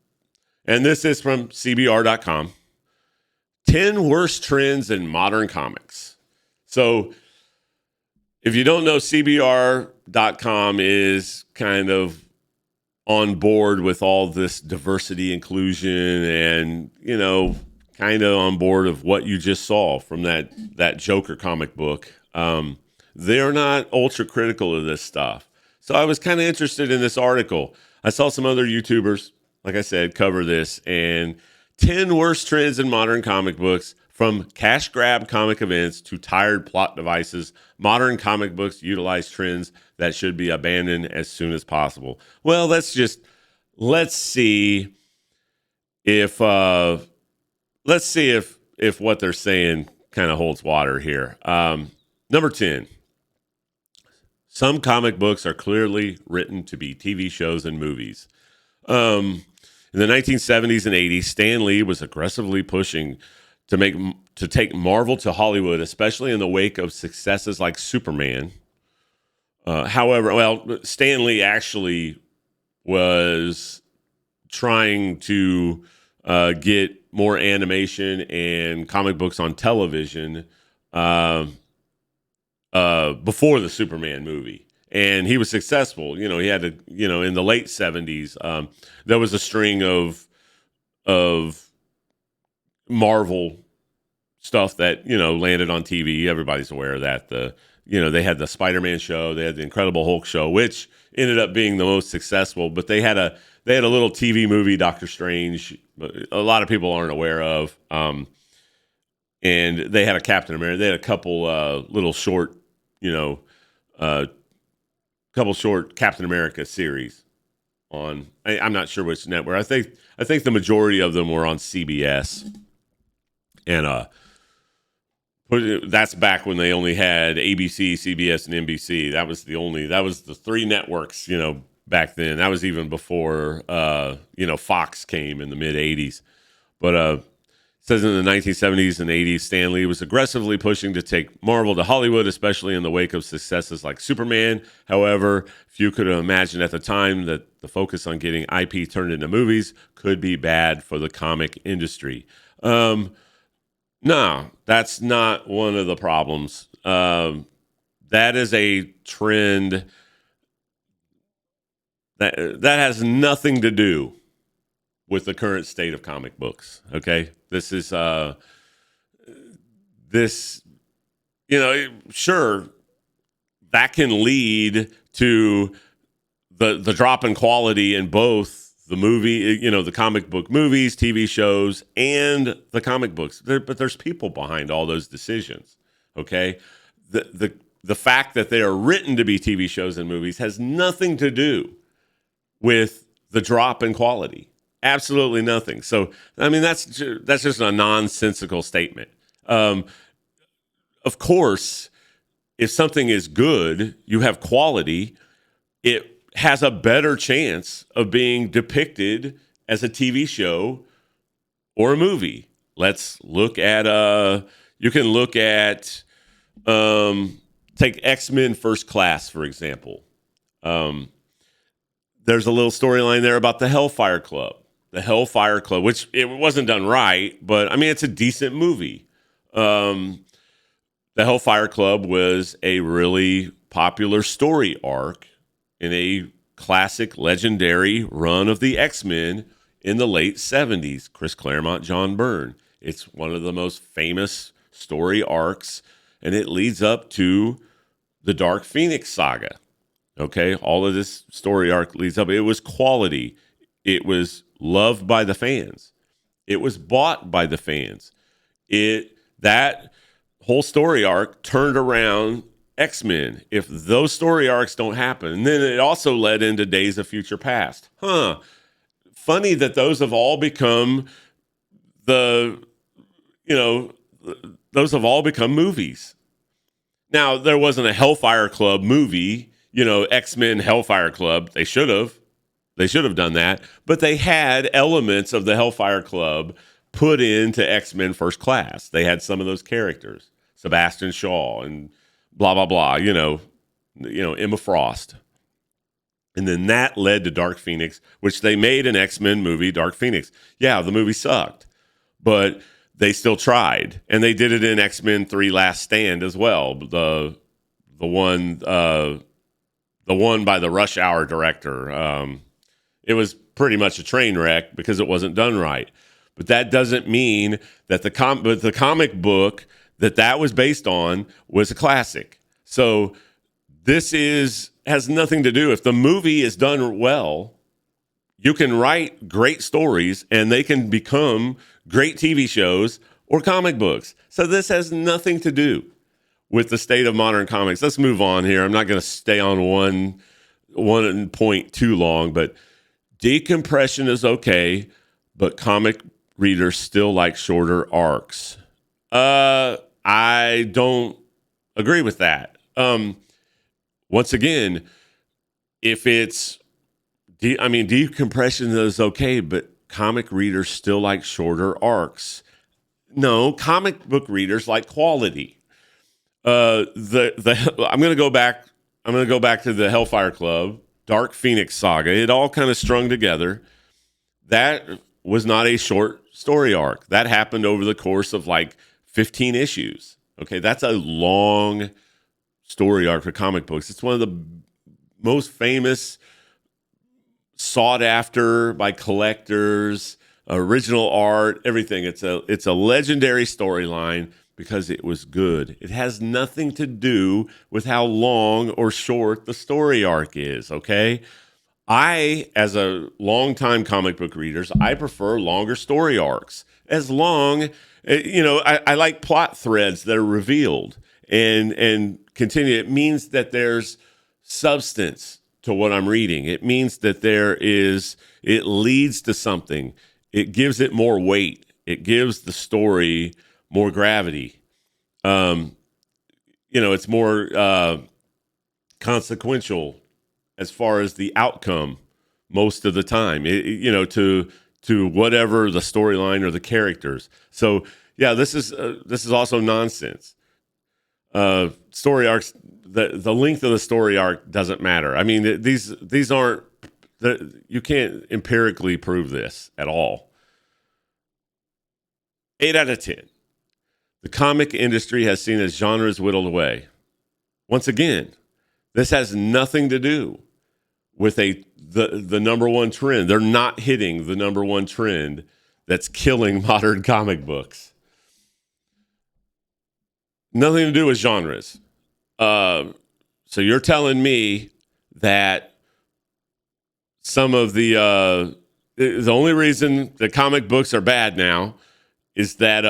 this is from CBR.com. 10 worst trends in modern comics. So if you don't know, CBR.com is kind of on board with all this diversity, inclusion, and, you know, kind of on board of what you just saw from that Joker comic book. They're not ultra critical of this stuff. So I was kind of interested in this article. I saw some other YouTubers, like I said, cover this, and 10 worst trends in modern comic books, from cash grab comic events to tired plot devices. Modern comic books utilize trends that should be abandoned as soon as possible. Well, let's see if what they're saying kind of holds water here. Number 10. Some comic books are clearly written to be TV shows and movies. In the 1970s and 80s, Stan Lee was aggressively pushing to take Marvel to Hollywood, especially in the wake of successes like Superman. However, Stan Lee actually was trying to get more animation and comic books on television before the Superman movie. And he was successful. You know, he had to, you know, in the late 70s, there was a string of Marvel stuff that, you know, landed on TV. Everybody's aware of that. They had the Spider-Man show, they had the Incredible Hulk show, which ended up being the most successful, but they had a little TV movie, Doctor Strange, a lot of people aren't aware of. And they had a Captain America. They had a couple little short, couple short Captain America series on. I'm not sure which network. I think the majority of them were on CBS, and that's back when they only had ABC, CBS, and NBC. That was the three networks, you know, back then. That was even before Fox came in the mid 80s. But it says in the 1970s and 80s, Stan Lee was aggressively pushing to take Marvel to Hollywood, especially in the wake of successes like Superman. However, few could have imagined at the time that the focus on getting IP turned into movies could be bad for the comic industry. No, that's not one of the problems. That is a trend that has nothing to do with the current state of comic books. Okay, this is sure, that can lead to the drop in quality in both the movie, the comic book movies, TV shows, and the comic books. But there's people behind all those decisions. Okay, the fact that they are written to be TV shows and movies has nothing to do with the drop in quality. Absolutely nothing. So, I mean, that's just a nonsensical statement. Of course, if something is good, you have quality, it has a better chance of being depicted as a TV show or a movie. Let's look at you can look at take X-Men First Class, for example. There's a little storyline there about the Hellfire Club. the Hellfire Club, which it wasn't done right, but I mean, it's a decent movie. The Hellfire Club was a really popular story arc in a classic, legendary run of the X-Men in the late 70s. Chris Claremont, John Byrne. It's one of the most famous story arcs, and it leads up to the Dark Phoenix saga. Okay, all of this story arc leads up. It was quality. It was loved by the fans. It was bought by the fans. That whole story arc turned around X-Men. If those story arcs don't happen, and then it also led into Days of Future Past. Funny that those have all become those have all become movies. Now, there wasn't a Hellfire Club movie, X-Men Hellfire Club. They should have done that, but they had elements of the Hellfire Club put into X-Men First Class. They had some of those characters, Sebastian Shaw and blah, blah, blah, Emma Frost. And then that led to Dark Phoenix, which they made an X-Men movie, Dark Phoenix. Yeah, the movie sucked, but they still tried. And they did it in X-Men 3 Last Stand as well. The one by the Rush Hour director. It was pretty much a train wreck because it wasn't done right. But that doesn't mean that the comic book that was based on was a classic. So this has nothing to do. If the movie is done well, you can write great stories and they can become great TV shows or comic books. So this has nothing to do with the state of modern comics. Let's move on here. I'm not going to stay on one point too long, but decompression is okay, but comic readers still like shorter arcs. I don't agree with that. Once again, if it's, decompression is okay, but comic readers still like shorter arcs. No, comic book readers like quality. I'm going to go back. I'm going to go back to the Hellfire Club, Dark Phoenix saga. It all kind of strung together. That was not a short story arc. That happened over the course of like 15 issues. Okay, that's a long story arc for comic books. It's one of the most famous, sought after by collectors, original art, everything. It's a legendary storyline because it was good. It has nothing to do with how long or short the story arc is, okay? I, as a longtime comic book readers, I prefer longer story arcs. As long, I like plot threads that are revealed and continue. It means that there's substance to what I'm reading. It means that it leads to something. It gives it more weight. It gives the story more gravity. It's more consequential as far as the outcome most of the time, to whatever the storyline or the characters. So yeah, this is also nonsense. Story arcs, the length of the story arc doesn't matter. I mean, these aren't, you can't empirically prove this at all. 8 out of 10. The comic industry has seen its genres whittled away. Once again, this has nothing to do with the number one trend. They're not hitting the number one trend that's killing modern comic books. Nothing to do with genres. So you're telling me that some of the only reason the comic books are bad now is that,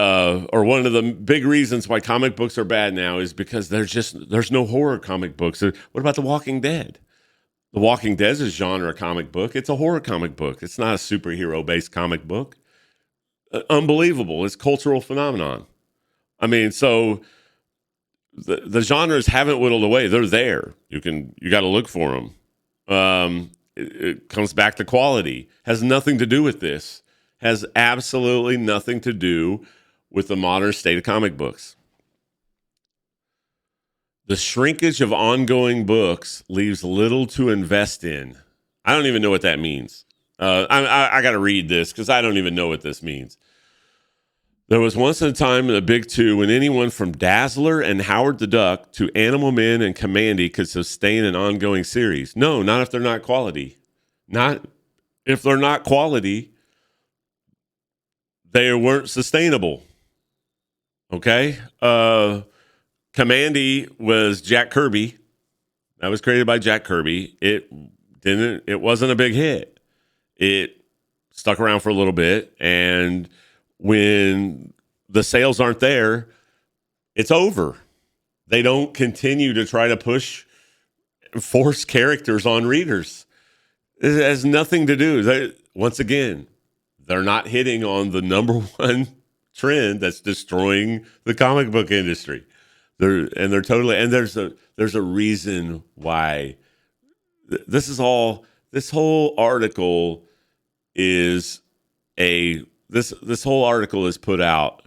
or one of the big reasons why comic books are bad now is because there's no horror comic books. What about The Walking Dead? The Walking Dead is a genre comic book. It's a horror comic book. It's not a superhero-based comic book. Unbelievable. It's a cultural phenomenon. I mean, so the genres haven't whittled away. They're there. You got to look for them. It comes back to quality. Has nothing to do with this. Has absolutely nothing to do with the modern state of comic books. The shrinkage of ongoing books leaves little to invest in. I don't even know what that means. I got to read this because I don't even know what this means. There was once in a time in the Big Two when anyone from Dazzler and Howard the Duck to Animal Man and Commandy could sustain an ongoing series. No, not if they're not quality. Not if they're not quality, they weren't sustainable. Okay? Commandy was Jack Kirby. That was created by Jack Kirby. It wasn't a big hit. It stuck around for a little bit, and when the sales aren't there, it's over. They don't continue to try to force characters on readers. It has nothing to do. Once again, they're not hitting on the number one trend that's destroying the comic book industry. There's a reason why this whole article is this whole article is put out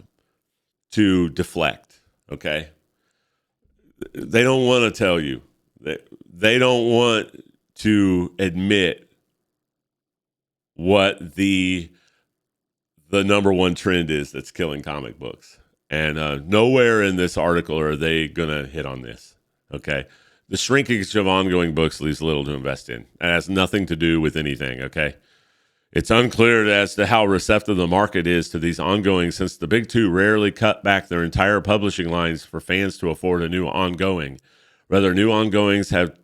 to deflect. Okay, they don't want to tell you that they don't want to admit what the number one trend is that's killing comic books. And nowhere in this article are they going to hit on this. Okay. The shrinkage of ongoing books leaves little to invest in. It has nothing to do with anything. Okay. It's unclear as to how receptive the market is to these ongoing, since the Big Two rarely cut back their entire publishing lines for fans to afford a new ongoing. Rather, new ongoings have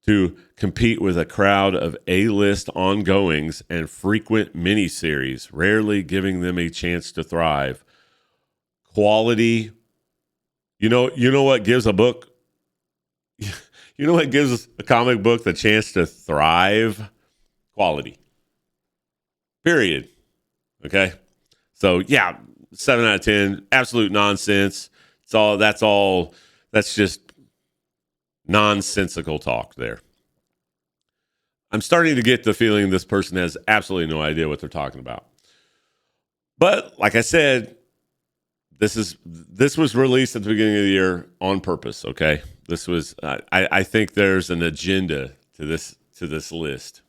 to compete with a crowd of A-list ongoings and frequent miniseries, rarely giving them a chance to thrive. Quality, you know what gives a book, you know what gives a comic book the chance to thrive? Quality. Period. Okay. So yeah, 7 out of 10, absolute nonsense. That's just nonsensical talk there. I'm starting to get the feeling this person has absolutely no idea what they're talking about. But like I said, this was released at the beginning of the year on purpose. Okay. I think there's an agenda to this list.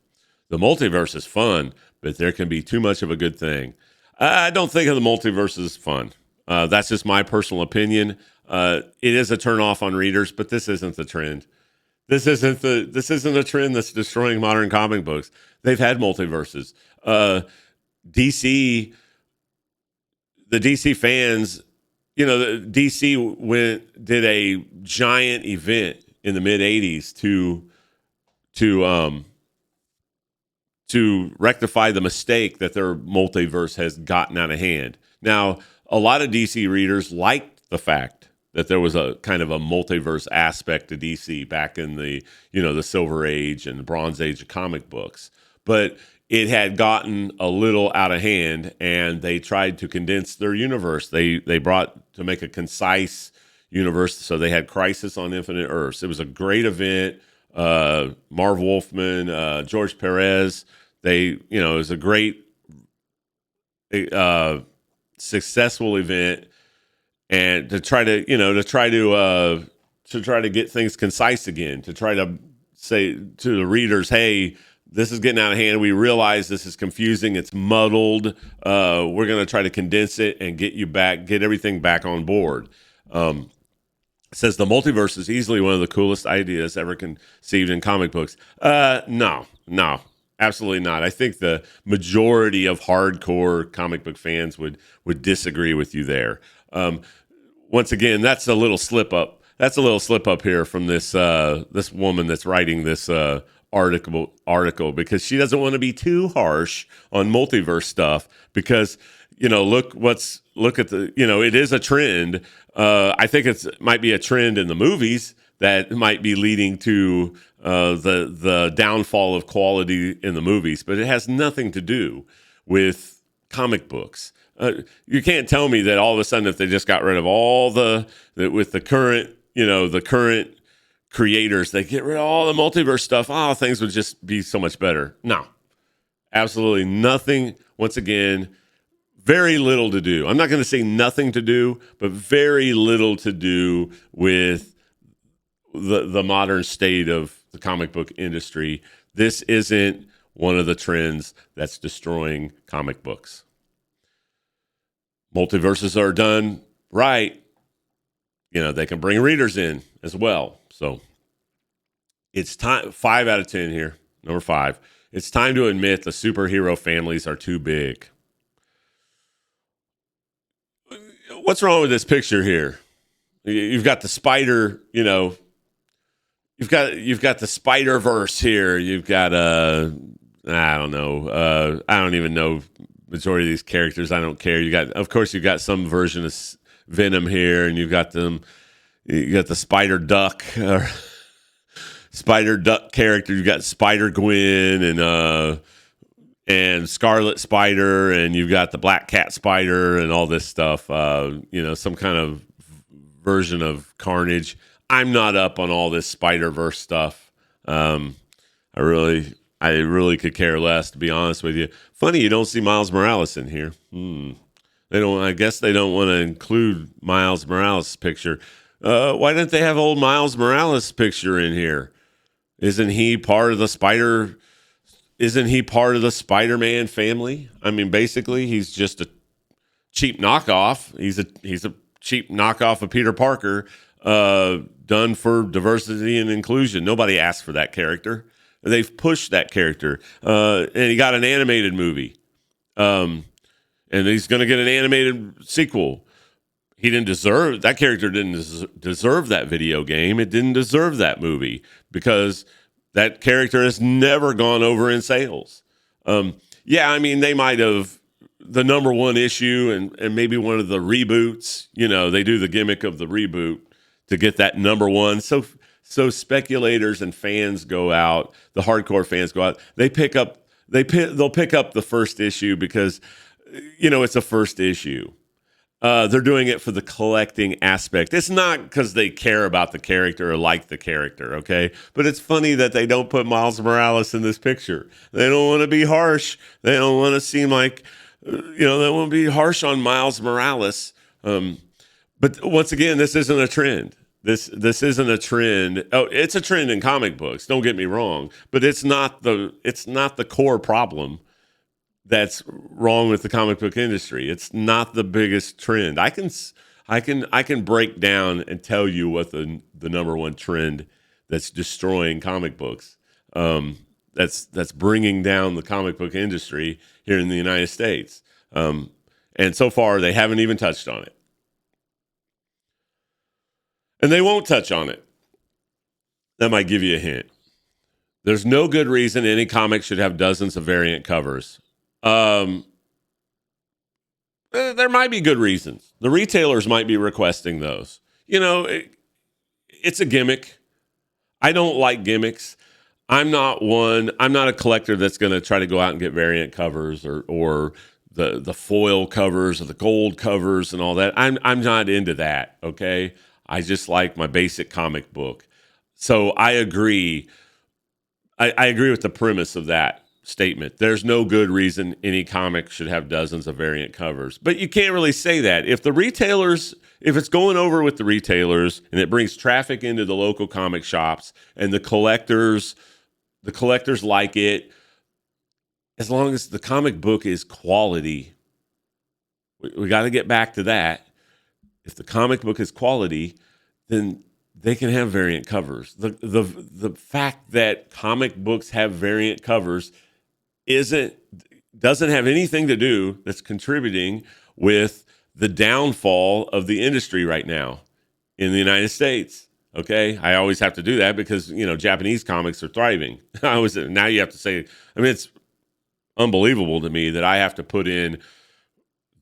The multiverse is fun, but there can be too much of a good thing. I don't think of the multiverse as fun. That's just my personal opinion. It is a turn off on readers, but this isn't the trend. This isn't a trend that's destroying modern comic books. They've had multiverses. DC, the DC fans, the DC did a giant event in the mid '80s to rectify the mistake that their multiverse has gotten out of hand. Now, a lot of DC readers liked the fact that there was a kind of a multiverse aspect to DC back in the Silver Age and the Bronze Age of comic books. But it had gotten a little out of hand, and they tried to condense their universe. They brought to make a concise universe, so they had Crisis on Infinite Earths. It was a great event. Marv Wolfman, George Perez. It was a great, successful event, and to try to get things concise again, to try to say to the readers, hey, this is getting out of hand. We realize this is confusing. It's muddled. We're going to try to condense it and get everything back on board. It says the multiverse is easily one of the coolest ideas ever conceived in comic books. No, absolutely not. I think the majority of hardcore comic book fans would disagree with you there. Once again, that's a little slip up. That's a little slip up here from this woman that's writing this article because she doesn't want to be too harsh on multiverse stuff because it is a trend. I think it might be a trend in the movies that might be leading to the downfall of quality in the movies, but it has nothing to do with comic books. You can't tell me that all of a sudden if they just got rid of all the current creators, they get rid of all the multiverse stuff, things would just be so much better. No, absolutely nothing. Once again, very little to do. I'm not going to say nothing to do, but very little to do with the modern state of the comic book industry. This isn't one of the trends that's destroying comic books. Multiverses are done right. They can bring readers in as well. So it's time. 5 out of 10 here. Number 5. It's time to admit the superhero families are too big. What's wrong with this picture here? You've got the spider, you've got the Spider-Verse here. You've got I don't know. I don't even know majority of these characters. I don't care. Of course, you've got some version of Venom here, and you got the Spider Duck or Spider Duck character. You got Spider Gwen and Scarlet Spider, and you've got the Black Cat Spider and all this stuff. Some kind of version of Carnage. I'm not up on all this Spider-Verse stuff. I really could care less, to be honest with you. Funny you don't see Miles Morales in here. I guess they don't want to include Miles Morales' picture. Why didn't they have old Miles Morales' picture in here? Isn't he part of the Spider-Man family? I mean, basically, he's just a cheap knockoff. He's a cheap knockoff of Peter Parker, done for diversity and inclusion. Nobody asked for that character. They've pushed that character, and he got an animated movie, and he's going to get an animated sequel. That character didn't deserve that video game. It didn't deserve that movie because that character has never gone over in sales. They might have the number one issue and maybe one of the reboots. They do the gimmick of the reboot to get that number one. So speculators and fans go out, the hardcore fans go out. They'll pick up the first issue because it's a first issue. They're doing it for the collecting aspect. It's not because they care about the character or like the character, okay? But it's funny that they don't put Miles Morales in this picture. They don't want to be harsh. They don't want to seem like, they want to be harsh on Miles Morales. But once again, this isn't a trend. This isn't a trend. Oh, it's a trend in comic books. Don't get me wrong, but it's not the core problem that's wrong with the comic book industry. It's not the biggest trend. I can break down and tell you what the number one trend that's destroying comic books. That's bringing down the comic book industry here in the United States. And so far, they haven't even touched on it. And they won't touch on it. That might give you a hint. There's no good reason any comic should have dozens of variant covers. There might be good reasons. The retailers might be requesting those. It's a gimmick. I don't like gimmicks. I'm not a collector that's going to try to go out and get variant covers or the foil covers or the gold covers and all that. I'm not into that, okay? I just like my basic comic book. So I agree. I agree with the premise of that statement. There's no good reason any comic should have dozens of variant covers. But you can't really say that. If it's going over with the retailers and it brings traffic into the local comic shops and the collectors like it, as long as the comic book is quality, we got to get back to that. If the comic book is quality, then they can have variant covers. The fact that comic books have variant covers doesn't have anything to do that's contributing with the downfall of the industry right now in the United States. Okay, I always have to do that because Japanese comics are thriving. Now you have to say, it's unbelievable to me that I have to put in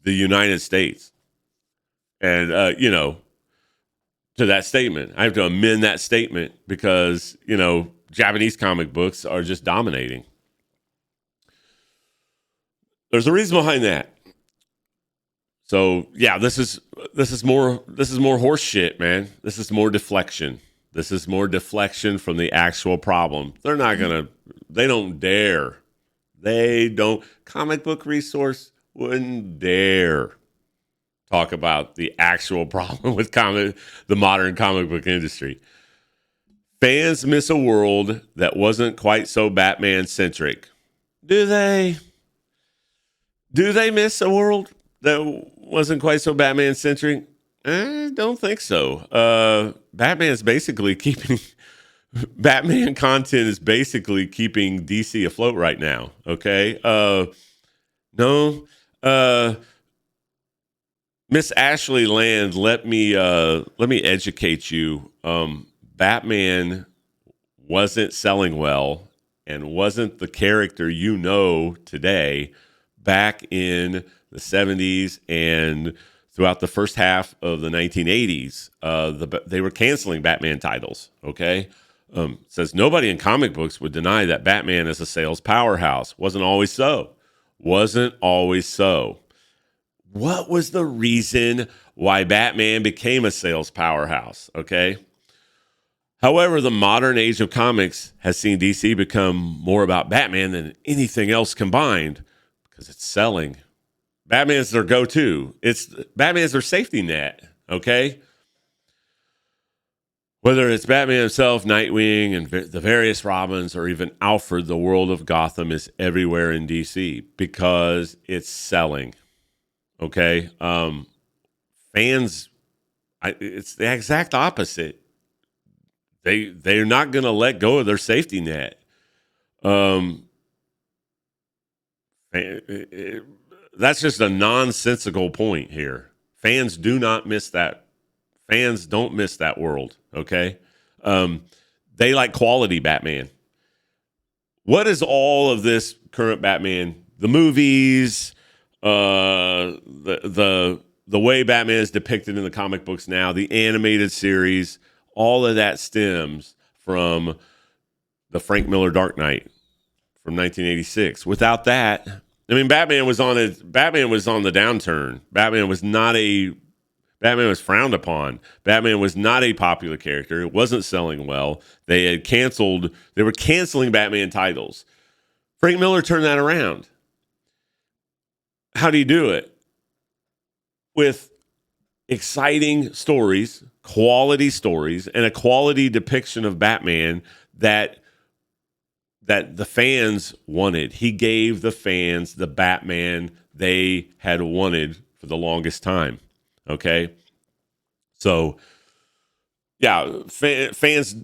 the United States and to that statement. I have to amend that statement because Japanese comic books are just dominating. There's a reason behind that. So yeah, this is more horse shit, man. This is more deflection. This is more deflection from the actual problem. They don't dare. Comic book resource wouldn't dare talk about the actual problem with the modern comic book industry. Fans miss a world that wasn't quite so Batman-centric. Do they? Do they miss a world that wasn't quite so Batman centric? I don't think so. Batman's basically keeping Batman content is basically keeping DC afloat right now. Okay. No. Miss Ashley Land, let me educate you. Batman wasn't selling well and wasn't the character you know today back in the 70s and throughout the first half of the 1980s. They were canceling Batman titles, okay? Says nobody in comic books would deny that Batman is a sales powerhouse. Wasn't always so. Wasn't always so. What was the reason why Batman became a sales powerhouse, okay? However, the modern age of comics has seen DC become more about Batman than anything else combined because it's selling. Batman's their go-to. Batman's their safety net, okay? Whether it's Batman himself, Nightwing, and the various Robins, or even Alfred, the world of Gotham is everywhere in DC because it's selling, okay? Fans, it's the exact opposite. They're not going to let go of their safety net. That's just a nonsensical point here. Fans do not miss that. Fans don't miss that world. Okay, they like quality Batman. What is all of this current Batman? The movies, the way Batman is depicted in the comic books now, the animated series. All of that stems from the Frank Miller Dark Knight from 1986. Without that, I mean, Batman was on the downturn. Batman was frowned upon. Batman was not a popular character. It wasn't selling well. They were canceling Batman titles. Frank Miller turned that around. How do you do it? With exciting stories, quality stories, and a quality depiction of Batman that the fans wanted. He gave the fans the Batman they had wanted for the longest time. Okay? So, yeah, fans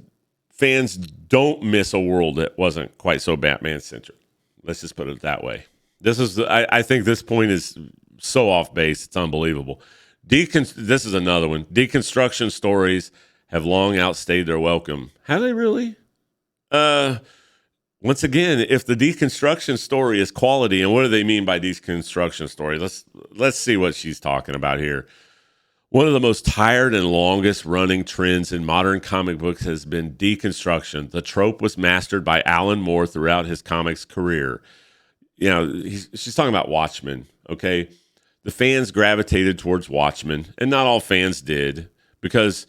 don't miss a world that wasn't quite so Batman-centric. Let's just put it that way. I think this point is so off base, it's unbelievable. This is another one. Deconstruction stories have long outstayed their welcome. Have they really? Once again, if the deconstruction story is quality, and what do they mean by deconstruction story? Let's see what she's talking about here. One of the most tired and longest running trends in modern comic books has been deconstruction. The trope was mastered by Alan Moore throughout his comics career. You know, she's talking about Watchmen, okay? The fans gravitated towards Watchmen, and not all fans did, because,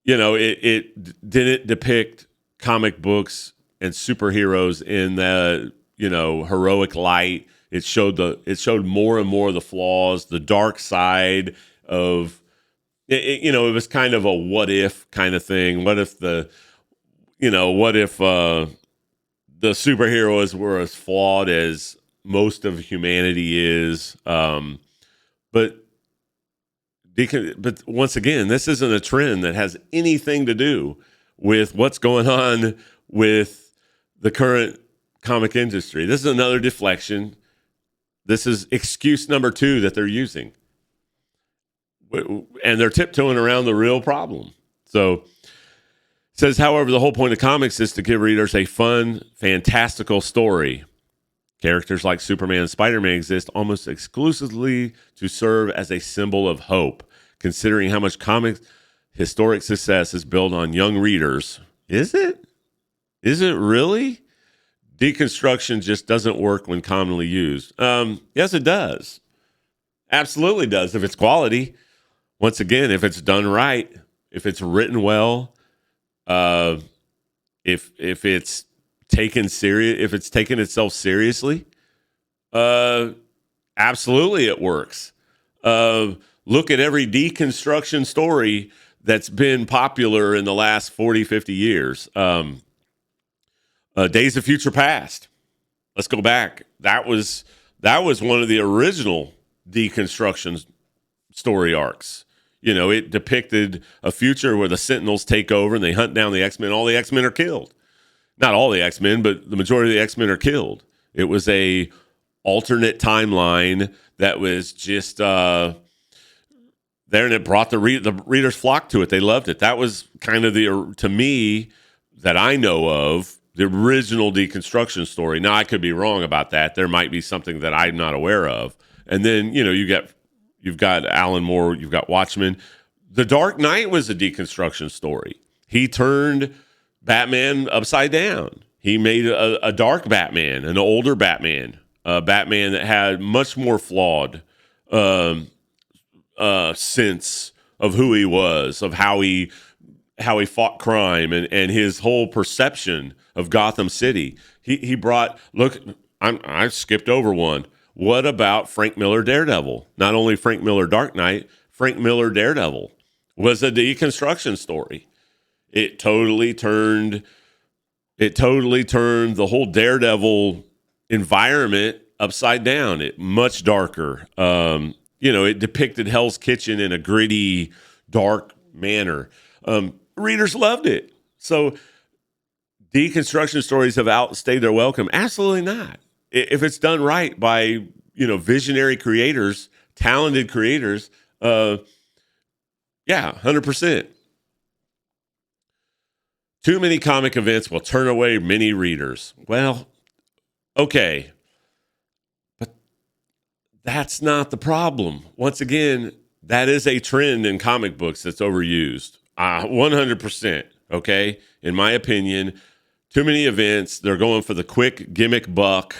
you know, it didn't depict comic books and superheroes in the, you know, heroic light. It showed more and more of the flaws, the dark side of it. You know, it was kind of a what if kind of thing. What if the superheroes were as flawed as most of humanity is? But once again, this isn't a trend that has anything to do with what's going on with the current comic industry. This is another deflection. This is excuse number 2 that they're using. And they're tiptoeing around the real problem. So it says, however, the whole point of comics is to give readers a fun, fantastical story. Characters like Superman and Spider-Man exist almost exclusively to serve as a symbol of hope. Considering how much comic historic success is built on young readers. Is it? Is it really? Deconstruction just doesn't work when commonly used. Yes, it does. Absolutely does if it's quality. Once again, if it's done right, if it's written well, if it's taken serious, if it's taken itself seriously, absolutely it works. Look at every deconstruction story that's been popular in the last 40, 50 years. Days of Future Past. Let's go back. That was one of the original deconstruction story arcs. You know, it depicted a future where the Sentinels take over and they hunt down the X-Men. All the X-Men are killed. Not all the X-Men, but the majority of the X-Men are killed. It was a alternate timeline that was just there, and it brought the readers flocked to it. They loved it. That was kind of to me, that I know of, the original deconstruction story. Now, I could be wrong about that. There might be something that I'm not aware of. And then, you know, you've got Alan Moore, you've got Watchmen. The Dark Knight was a deconstruction story. He turned Batman upside down. He made a dark Batman, an older Batman, a Batman that had much more flawed sense of who he was, of how he fought crime, and his whole perception of Gotham City. He brought, look, I skipped over one. What about Frank Miller Daredevil? Not only Frank Miller Dark Knight, Frank Miller Daredevil was a deconstruction story. It totally turned the whole Daredevil environment upside down. It much darker. You know, it depicted Hell's Kitchen in a gritty, dark manner. Readers loved it. So deconstruction stories have outstayed their welcome? Absolutely not. If it's done right by, you know, visionary creators, talented creators, yeah, 100%. Too many comic events will turn away many readers. Well, okay. But that's not the problem. Once again, that is a trend in comic books that's overused. 100%. Okay. In my opinion, too many events. They're going for the quick gimmick buck.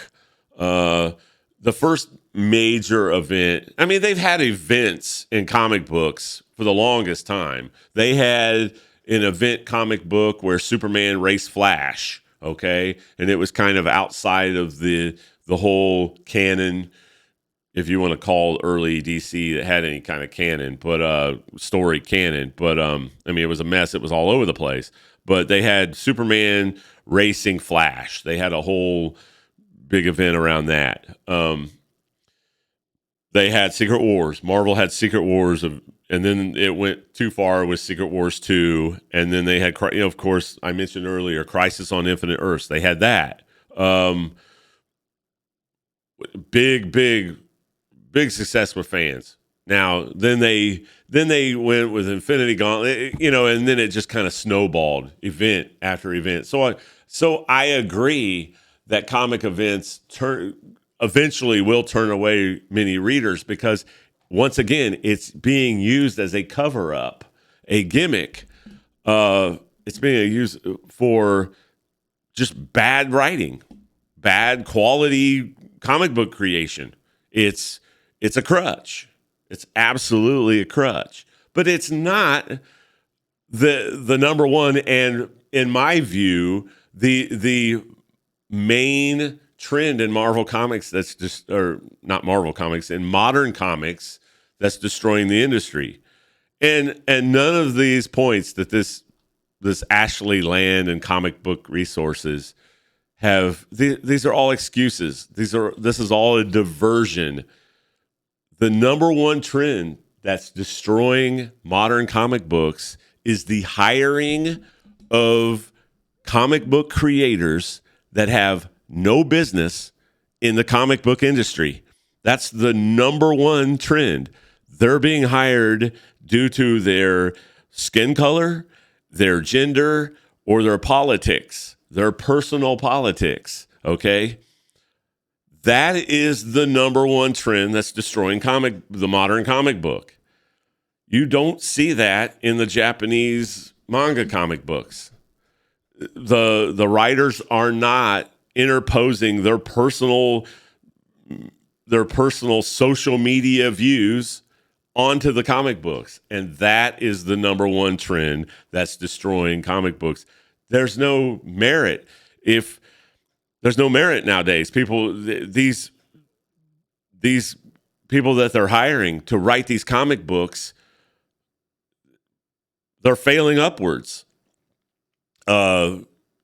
The first major event, I mean, they've had events in comic books for the longest time. They had an event comic book where Superman raced Flash, okay? And it was kind of outside of the whole canon, if you want to call early DC that had any kind of canon, but story canon. But I mean, it was a mess. It was all over the place. But they had Superman racing Flash. They had a whole big event around that. They had Secret Wars. Marvel had Secret Wars, and then it went too far with Secret Wars 2. And then they had, you know, of course, I mentioned earlier, Crisis on Infinite Earths. They had that. Big success with fans. Now, then they went with Infinity Gauntlet, you know, and then it just kind of snowballed event after event. So I agree that comic events eventually will turn away many readers because, once again, it's being used as a cover-up, a gimmick. It's being used for just bad writing, bad quality comic book creation. It's a crutch. It's absolutely a crutch. But it's not the number one, and in my view, the main trend in Marvel Comics that's just, or not Marvel Comics, in modern comics that's destroying the industry. And none of these points that this Ashley Land and Comic Book Resources have, these are all excuses. This is all a diversion. The number one trend that's destroying modern comic books is the hiring of comic book creators that have no business in the comic book industry. That's the number one trend. They're being hired due to their skin color, their gender, or their politics, their personal politics, okay? That is the number one trend that's destroying the modern comic book. You don't see that in the Japanese manga comic books. The writers are not interposing their personal social media views onto the comic books. And that is the number one trend that's destroying comic books. There's no merit. If there's no merit nowadays, these people that they're hiring to write these comic books, they're failing upwards.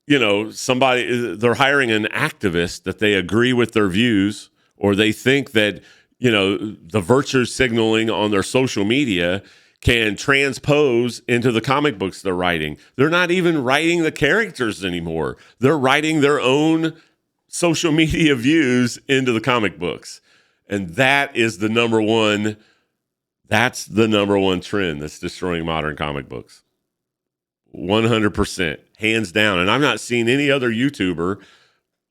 they're hiring an activist that they agree with their views, or they think that, the virtue signaling on their social media can transpose into the comic books they're writing. They're not even writing the characters anymore. They're writing their own social media views into the comic books. And that is that's the number one trend that's destroying modern comic books. 100%, hands down. And I've not seen any other YouTuber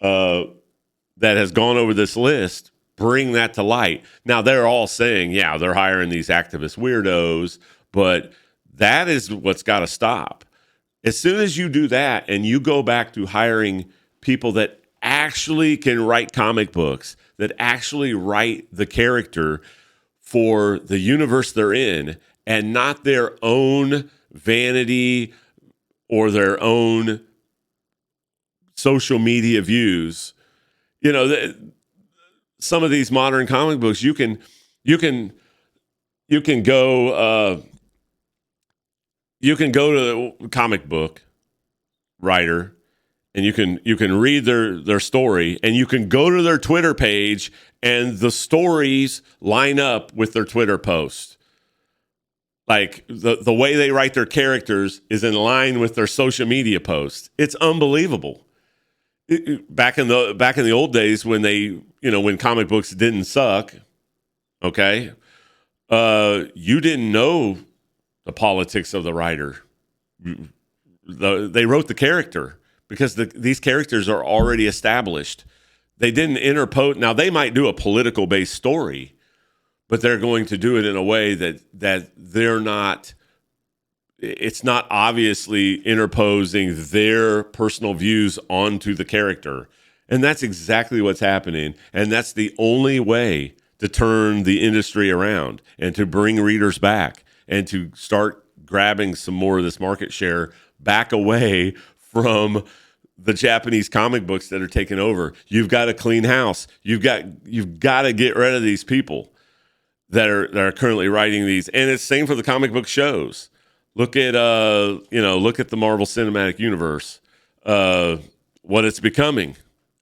that has gone over this list bring that to light. Now, they're all saying, yeah, they're hiring these activist weirdos, but that is what's got to stop. As soon as you do that and you go back to hiring people that actually can write comic books, that actually write the character for the universe they're in, and not their own vanity or their own social media views, some of these modern comic books, you can go to the comic book writer, and you can read their story, and you can go to their Twitter page, and the stories line up with their Twitter post. Like the way they write their characters is in line with their social media posts. It's unbelievable. Back in the old days when when comic books didn't suck, okay, you didn't know the politics of the writer. They wrote the character because these characters are already established. They didn't interpose. Now, they might do a political based story, but they're going to do it in a way that they're not. It's not obviously interposing their personal views onto the character. And that's exactly what's happening. And that's the only way to turn the industry around and to bring readers back and to start grabbing some more of this market share back away from the Japanese comic books that are taking over. You've got to clean house. You've got to get rid of these people that are currently writing these. And it's the same for the comic book shows. Look at look at the Marvel Cinematic Universe, what it's becoming.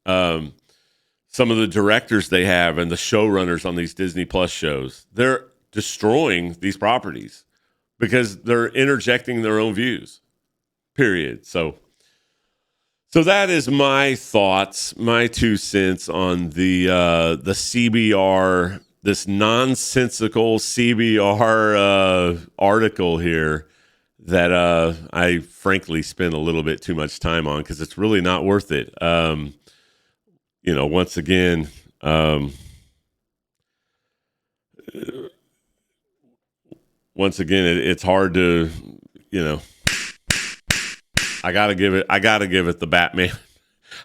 Some of the directors they have and the showrunners on these Disney Plus shows, they're destroying these properties because they're interjecting their own views. Period. So that is my thoughts, my 2 cents on the CBR, this nonsensical CBR article here that I frankly spend a little bit too much time on because it's really not worth it. Once again, it's hard to, I gotta give it the Batman.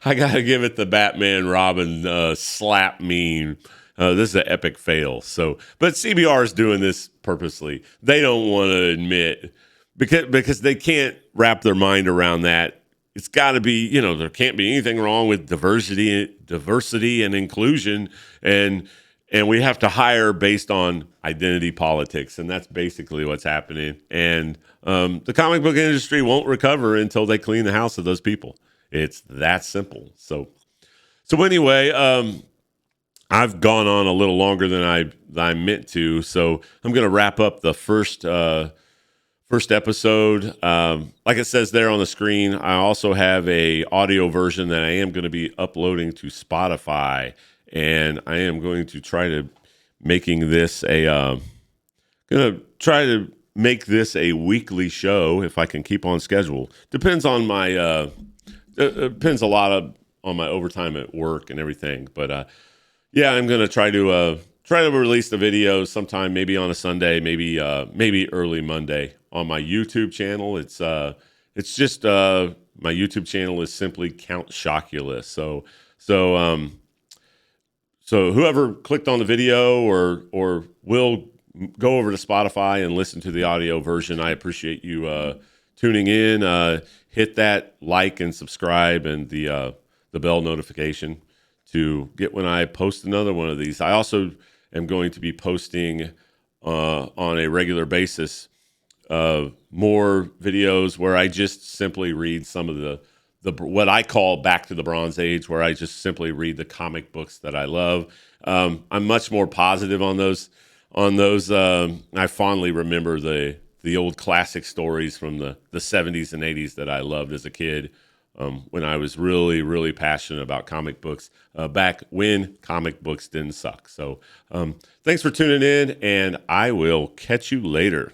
I gotta give it the Batman Robin slap meme. This is an epic fail. But CBR is doing this purposely. They don't want to admit because they can't wrap their mind around that. It's got to be, there can't be anything wrong with diversity and inclusion, and we have to hire based on identity politics, and that's basically what's happening. And the comic book industry won't recover until they clean the house of those people. It's that simple. So anyway, I've gone on a little longer than I meant to, so I'm going to wrap up the first episode. Like it says there on the screen, I also have a audio version that I am going to be uploading to Spotify, and I am going to try to making this a weekly show if I can keep on schedule. Depends on my depends a lot on my overtime at work and everything, but yeah, I'm going to try to release the videos sometime, maybe on a Sunday, maybe early Monday on my YouTube channel. It's just my YouTube channel is simply Count Shockulous. So whoever clicked on the video or will go over to Spotify and listen to the audio version, I appreciate you tuning in. Hit that like and subscribe and the bell notification to get when I post another one of these. I also am going to be posting on a regular basis more videos where I just simply read some of the what I call back to the Bronze Age, where I just simply read the comic books that I love. I'm much more positive on those. I fondly remember the old classic stories from the 70s and 80s that I loved as a kid, when I was really, really passionate about comic books, back when comic books didn't suck. So thanks for tuning in, and I will catch you later.